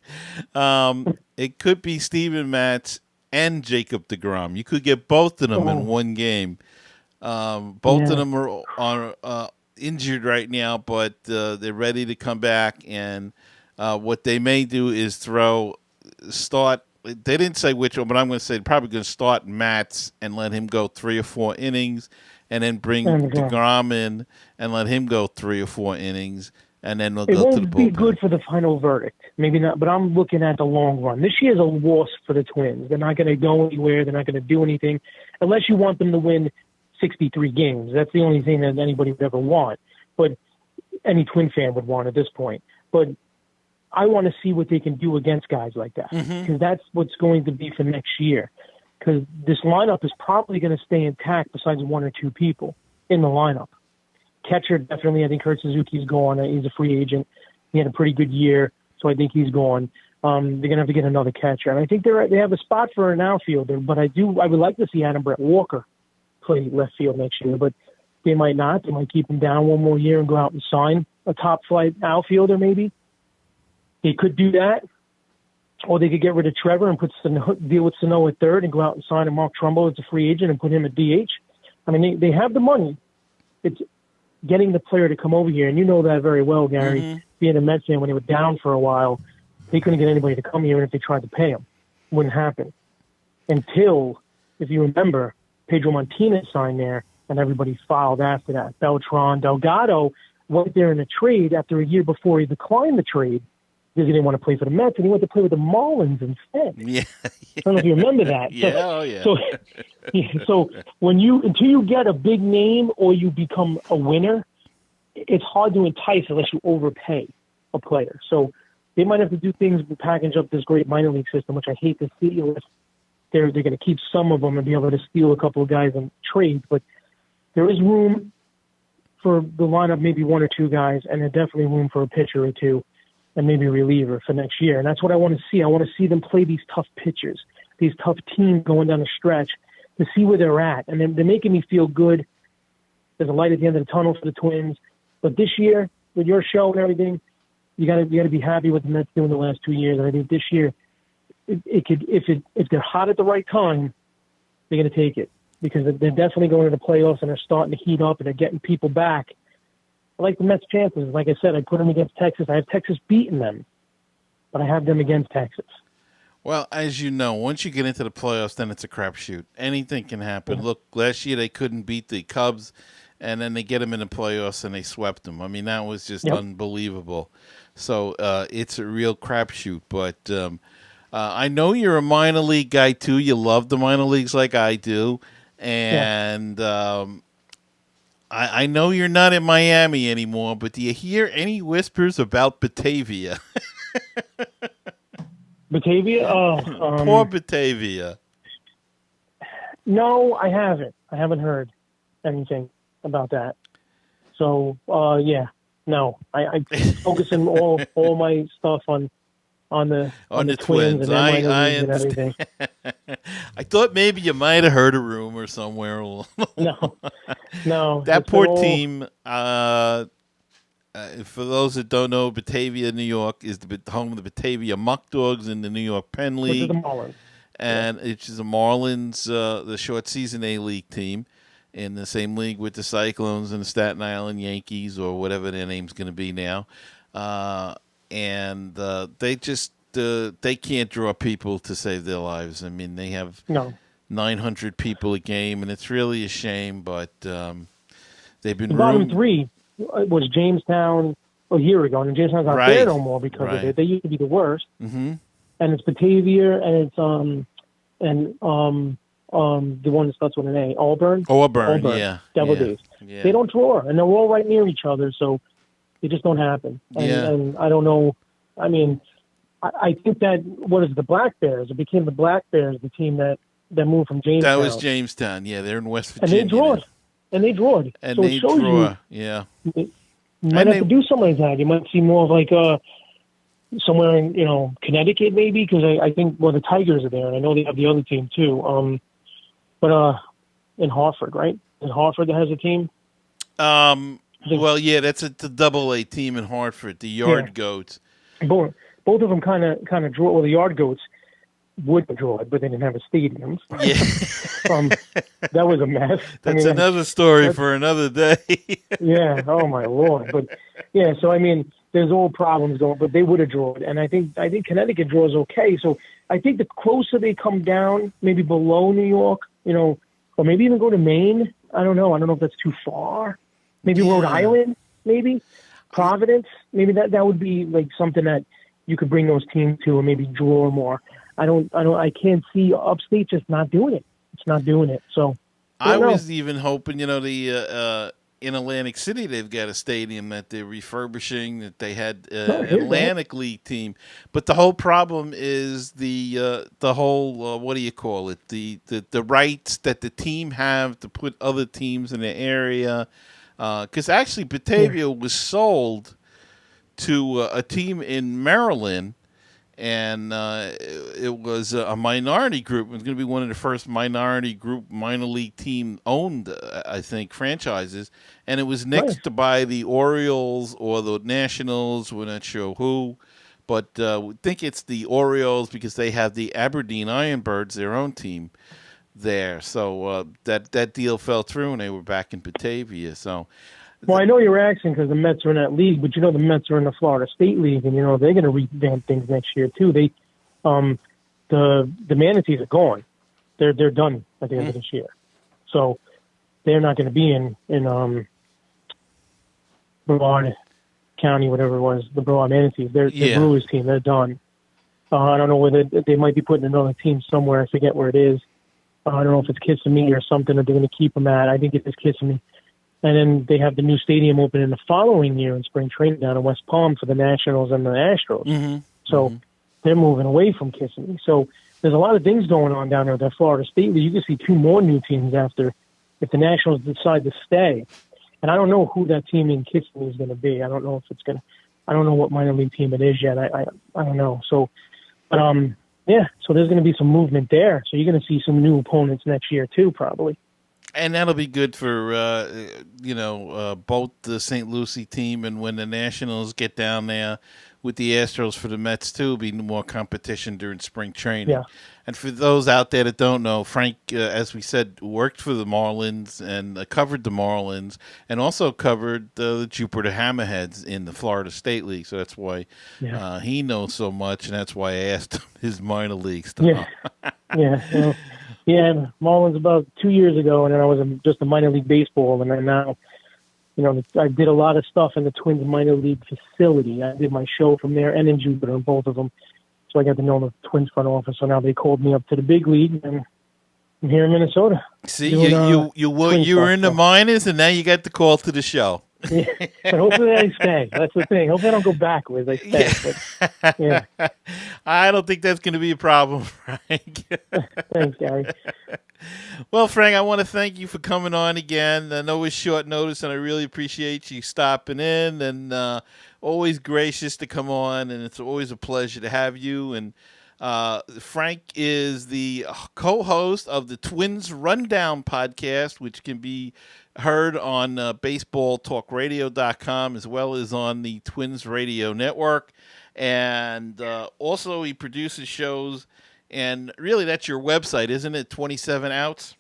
It could be Steven Matz and Jacob deGrom. You could get both of them in one game. Both of them are injured right now, but they're ready to come back, and what they may do is start. They didn't say which one, but I'm going to say they're probably going to start Matz and let him go 3 or 4 innings, and then bring deGrom in and let him go 3 or 4 innings, and then they'll go to the bullpen. It won't be good for the final verdict. Maybe not, but I'm looking at the long run. This year's a loss for the Twins. They're not going to go anywhere. They're not going to do anything unless you want them to win 63 games. That's the only thing that anybody would ever want, but any Twin fan would want at this point. But I want to see what they can do against guys like that, because that's what's going to be for next year. Because this lineup is probably going to stay intact besides 1 or 2 people in the lineup. Catcher, definitely, I think Kurt Suzuki's gone. He's a free agent. He had a pretty good year, so I think he's gone. They're going to have to get another catcher. And I think they have a spot for an outfielder, but I would like to see Adam Brett Walker play left field next year, but they might not. They might keep him down 1 more year and go out and sign a top-flight outfielder maybe. They could do that, or they could get rid of Trevor and deal with Sano at third and go out and sign a Mark Trumbo as a free agent and put him at DH. I mean, they have the money. It's getting the player to come over here, and you know that very well, Gary. Being a Mets fan, when they were down for a while, they couldn't get anybody to come here, and if they tried to pay them, it wouldn't happen. Until, if you remember, Pedro Martinez signed there, and everybody filed after that. Beltran, Delgado went there in a trade after a year before he declined the trade, because he didn't want to play for the Mets, and he went to play with the Marlins instead. Yeah. I don't know if you remember that. So until you get a big name or you become a winner, it's hard to entice unless you overpay a player. So they might have to do things to package up this great minor league system, which I hate to see, unless they're going to keep some of them and be able to steal a couple of guys in trades. But there is room for the lineup, maybe 1 or 2 guys, and there's definitely room for a pitcher or 2. And maybe a reliever for next year. And that's what I want to see. I want to see them play these tough pitchers, these tough teams going down the stretch, to see where they're at. And they're making me feel good. There's a light at the end of the tunnel for the Twins. But this year, with your show and everything, you got to be happy with the Mets doing the last 2 years. And I think this year, if they're hot at the right time, they're going to take it, because they're definitely going to the playoffs and they're starting to heat up and they're getting people back. I like the Mets' chances. Like I said, I put them against Texas. I have Texas beating them, but I have them against Texas. Well, as you know, once you get into the playoffs, then it's a crapshoot. Anything can happen. Yeah. Look, last year they couldn't beat the Cubs, and then they get them in the playoffs and they swept them. I mean, that was just unbelievable. So it's a real crapshoot. But I know you're a minor league guy too. You love the minor leagues like I do, and I know you're not in Miami anymore. But do you hear any whispers about Batavia? Batavia? Poor Batavia. No, I haven't. I haven't heard anything about that. So, no. I focusing all my stuff on the Twins and I and everything. I thought maybe you might have heard a rumor somewhere. No. That poor team. For those that don't know, Batavia, New York, is the home of the Batavia Muck Dogs in the New York Penn League. Which is the Marlins. And it's the Marlins, the short season A-League team, in the same league with the Cyclones and the Staten Island Yankees, or whatever their name's going to be now. And they just they can't draw people to save their lives. I mean, they have 900 people a game, and it's really a shame. But they've been bottom three was Jamestown a year ago, and Jamestown's not there no more because of it. They used to be the worst. Mm-hmm. And it's Batavia, and it's the one that starts with an A, Auburn, yeah, Devil Days. Yeah. They don't draw, and they're all right near each other, so it just don't happen. And I don't know. I mean, I think that the Black Bears? It became the Black Bears, the team that moved from Jamestown. That was Jamestown. Yeah, they're in West Virginia. And they drawed. And so they it shows draw. Yeah. You might have to do something like that. You might see more of like somewhere in Connecticut maybe, because I think the Tigers are there, and I know they have the other team too. But in Hartford, right? In Hartford that has a team. Well, yeah, that's the Double-A team in Hartford, the Yard Goats. Both of them kind of draw. Well, the Yard Goats would draw it, but they didn't have a stadium. Yeah. That was a mess. That's another story for another day. Yeah. Oh my Lord. But yeah. So I mean, there's all problems going, but they would have drawn, and I think Connecticut draws okay. So I think the closer they come down, maybe below New York, or maybe even go to Maine. I don't know. I don't know if that's too far. Maybe Rhode Island, maybe Providence. Maybe that would be like something that you could bring those teams to, or maybe draw more. I can't see upstate just not doing it. It's not doing it. So I was even hoping, the in Atlantic City they've got a stadium that they're refurbishing, that they had Atlantic League team, but the whole problem is the whole what do you call it? The rights that the team have to put other teams in the area. Because actually Batavia was sold to a team in Maryland, and it was a minority group. It was going to be one of the first minority group minor league team owned, I think, franchises. And it was next to by the Orioles or the Nationals. We're not sure who, but we think it's the Orioles because they have the Aberdeen Ironbirds, their own team there. So that deal fell through, and they were back in Batavia. So. Well, I know you're asking because the Mets are in that league, but the Mets are in the Florida State League, and they're going to revamp things next year too. They, the Manatees are gone; they're done at the end of this year, so they're not going to be in Brevard County, whatever it was, the Brevard Manatees. They're the Brewers team; they're done. I don't know whether they might be putting another team somewhere. I forget where it is. I don't know if it's Kissimmee or something that they're going to keep them at. I think it is Kissimmee. And then they have the new stadium open in the following year in spring training down in West Palm for the Nationals and the Astros. Mm-hmm. So they're moving away from Kissimmee. So there's a lot of things going on down there at that Florida State League. You can see two more new teams after if the Nationals decide to stay. And I don't know who that team in Kissimmee is going to be. I don't know if it's going to – I don't know what minor league team it is yet. I don't know. So, but so there's going to be some movement there. So you're going to see some new opponents next year too probably. And that'll be good for, both the St. Lucie team, and when the Nationals get down there with the Astros for the Mets, too, be more competition during spring training. Yeah. And for those out there that don't know, Frank, as we said, worked for the Marlins and covered the Marlins, and also covered the Jupiter Hammerheads in the Florida State League. So that's why he knows so much, and that's why I asked him his minor league stuff. Yeah. Yeah, Marlins about 2 years ago, and then I was just a minor league baseball, and then now, I did a lot of stuff in the Twins minor league facility. I did my show from there and in Jupiter, both of them. So I got to know the Twins front office. So now they called me up to the big league, and I'm here in Minnesota. See, doing, you were in the minors, and now you got the call to the show. Yeah, but hopefully I stay. That's the thing. Hopefully I don't go backwards. I stay. Yeah. But, yeah. I don't think that's going to be a problem, Frank. Thanks, Gary. Well, Frank, I want to thank you for coming on again. I know it's short notice, and I really appreciate you stopping in, and always gracious to come on, and it's always a pleasure to have you. And Frank is the co-host of the Twins Rundown podcast, which can be heard on baseballtalkradio.com as well as on the Twins Radio Network. And also he produces shows, and really that's your website, isn't it? 27 Outs?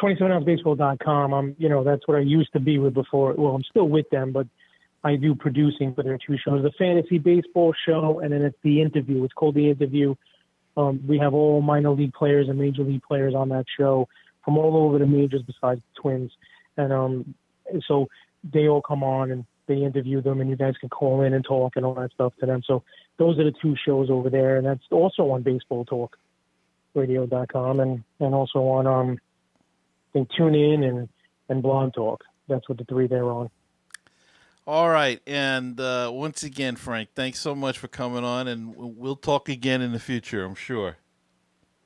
27ouncebaseball.com. That's what I used to be with before. Well, I'm still with them, but I do producing for their two shows, the Fantasy Baseball Show, and then it's The Interview. It's called The Interview. We have all minor league players and major league players on that show from all over the majors besides the Twins. And so they all come on and they interview them, and you guys can call in and talk and all that stuff to them. So those are the two shows over there, and that's also on baseballtalkradio.com and also on I think Tune In and Blog Talk. That's what the three they're on. All right, and once again, Frank, thanks so much for coming on, and we'll talk again in the future, I'm sure.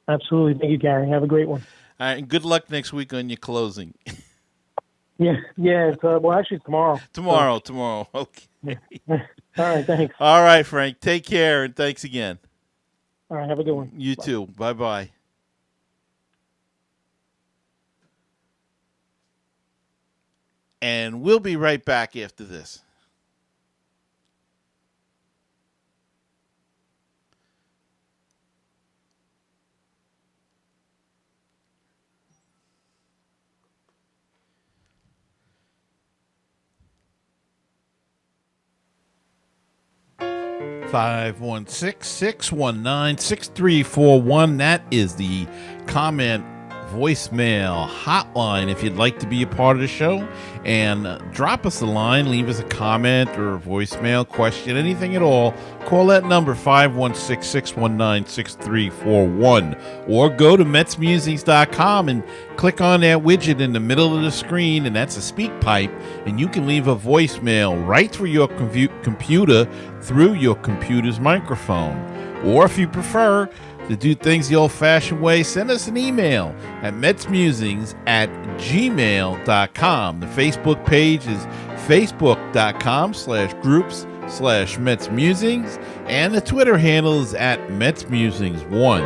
Absolutely. Thank you, Gary. Have a great one. All right, and good luck next week on your closing. Yeah. It's, actually, it's tomorrow. Tomorrow. Okay. Yeah. All right, thanks. All right, Frank, take care, and thanks again. All right, have a good one. You too. Bye-bye. And we'll be right back after this. Five 516-619-6341. That is the comment voicemail hotline if you'd like to be a part of the show, and drop us a line, leave us a comment or a voicemail, question, anything at all. Call that number 516-619-6341, or go to MetsMusings.com and click on that widget in the middle of the screen, and that's a speak pipe, and you can leave a voicemail right through your computer through your computer's microphone. Or if you prefer to do things the old-fashioned way, send us an email at metsmusings@gmail.com. The Facebook page is facebook.com/groups/MetsMusings, and the Twitter handle is at MetsMusings1.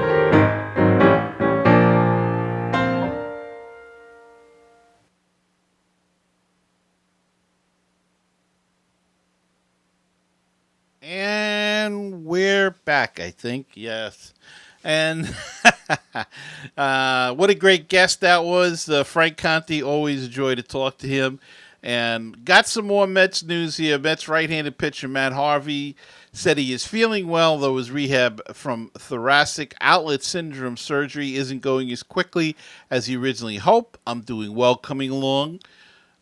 And we're back, I think. Yes. And what a great guest that was. Frank Conti, always a joy to talk to him. And got some more Mets news here. Mets right-handed pitcher Matt Harvey said he is feeling well, though his rehab from thoracic outlet syndrome surgery isn't going as quickly as he originally hoped. I'm doing well coming along,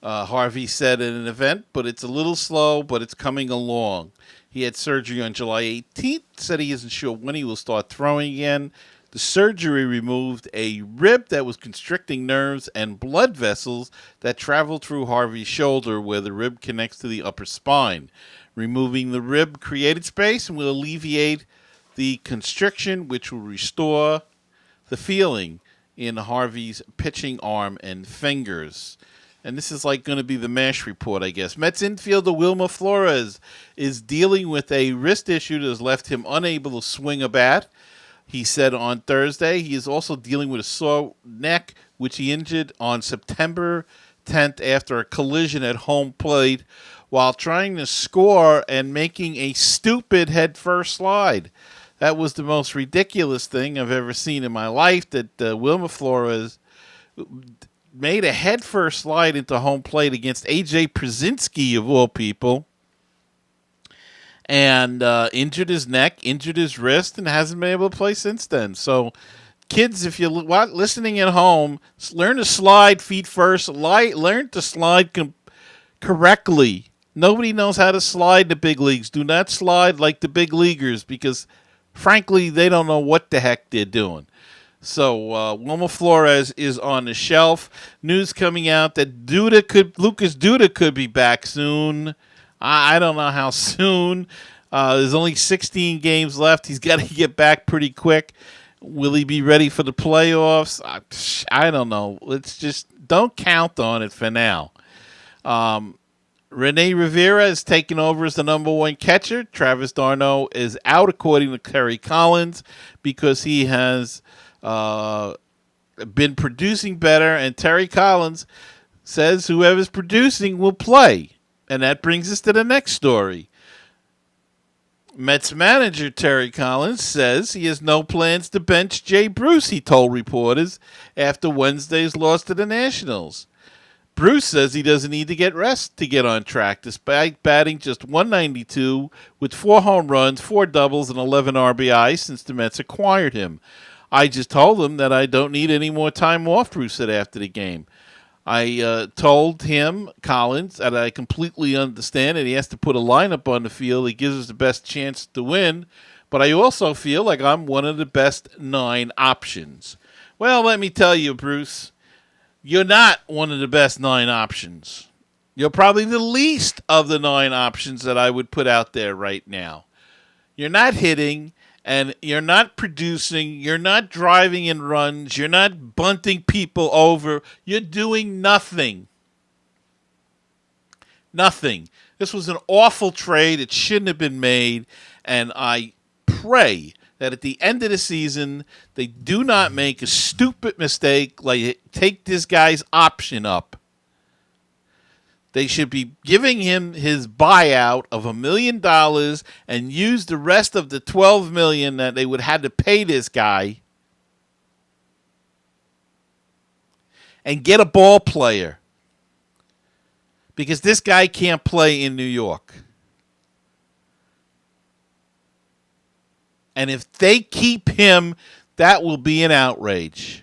Harvey said in an event, but it's a little slow, but it's coming along. He had surgery on July 18th, said he isn't sure when he will start throwing again. The surgery removed a rib that was constricting nerves and blood vessels that traveled through Harvey's shoulder where the rib connects to the upper spine. Removing the rib created space and will alleviate the constriction, which will restore the feeling in Harvey's pitching arm and fingers. And this is like going to be the MASH report, I guess. Mets infielder Wilmer Flores is dealing with a wrist issue that has left him unable to swing a bat. He said on Thursday he is also dealing with a sore neck, which he injured on September 10th after a collision at home plate while trying to score and making a stupid head-first slide. That was the most ridiculous thing I've ever seen in my life, that Wilmer Flores made a head-first slide into home plate against A.J. Przinsky, of all people, and injured his neck, injured his wrist, and hasn't been able to play since then. So kids, if you're listening at home, learn to slide feet first. Learn to slide correctly. Nobody knows how to slide in the big leagues. Do not slide like the big leaguers because, frankly, they don't know what the heck they're doing. So Wilmer Flores is on the shelf. News coming out that Lucas Duda could be back soon. I don't know how soon. There's only 16 games left. He's got to get back pretty quick. Will he be ready for the playoffs? I don't know. Let's just don't count on it for now. Rene Rivera is taking over as the number one catcher. Travis d'Arnaud is out, according to Terry Collins, because he has been producing better, and Terry Collins says whoever's producing will play. And that brings us to the next story. Mets manager Terry Collins says he has no plans to bench Jay Bruce, he told reporters after Wednesday's loss to the Nationals. Bruce says he doesn't need to get rest to get on track, despite batting just .192 with 4 home runs, 4 doubles, and 11 RBI since the Mets acquired him. I just told him that I don't need any more time off, Bruce said after the game. I told him, Collins, that I completely understand that he has to put a lineup on the field that gives us the best chance to win, but I also feel like I'm one of the best 9 options. Well, let me tell you, Bruce, you're not one of the best 9 options. You're probably the least of the 9 options that I would put out there right now. You're not hitting, and you're not producing, you're not driving in runs, you're not bunting people over, you're doing nothing. Nothing. This was an awful trade. It shouldn't have been made, and I pray that at the end of the season, they do not make a stupid mistake like take this guy's option up. They should be giving him his buyout of $1 million and use the rest of the $12 million that they would have to pay this guy and get a ball player, because this guy can't play in New York. And if they keep him, that will be an outrage.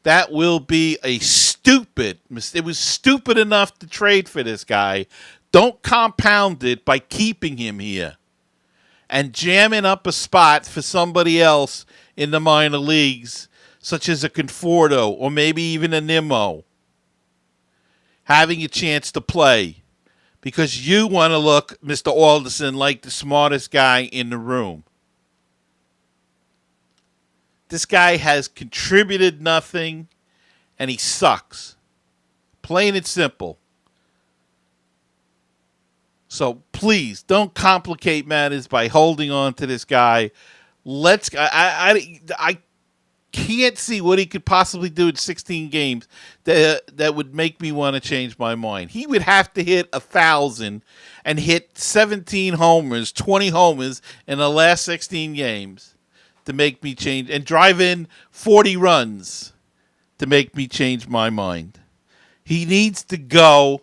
That will be a stupid mistake. It was stupid enough to trade for this guy. Don't compound it by keeping him here and jamming up a spot for somebody else in the minor leagues, such as a Conforto or maybe even a Nimmo, having a chance to play because you want to look, Mr. Alderson, like the smartest guy in the room. This guy has contributed nothing, and he sucks. Plain and simple. So please don't complicate matters by holding on to this guy. I can't see what he could possibly do in 16 games that would make me want to change my mind. He would have to hit 1,000 and hit 17 homers, 20 homers in the last 16 games to make me change, and drive in 40 runs to make me change my mind. He needs to go,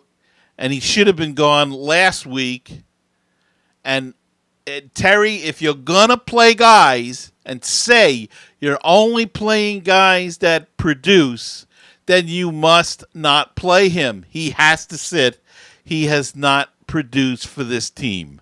and he should have been gone last week. And Terry, if you're going to play guys and say you're only playing guys that produce, then you must not play him. He has to sit. He has not produced for this team.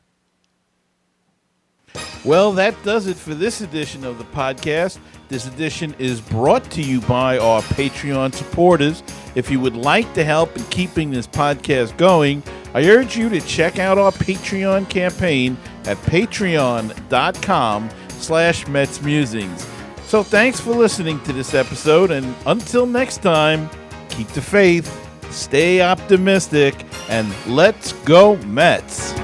Well, that does it for this edition of the podcast. This edition is brought to you by our Patreon supporters. If you would like to help in keeping this podcast going, I urge you to check out our Patreon campaign at patreon.com/MetsMusings. So thanks for listening to this episode, and until next time, keep the faith, stay optimistic, and let's go Mets.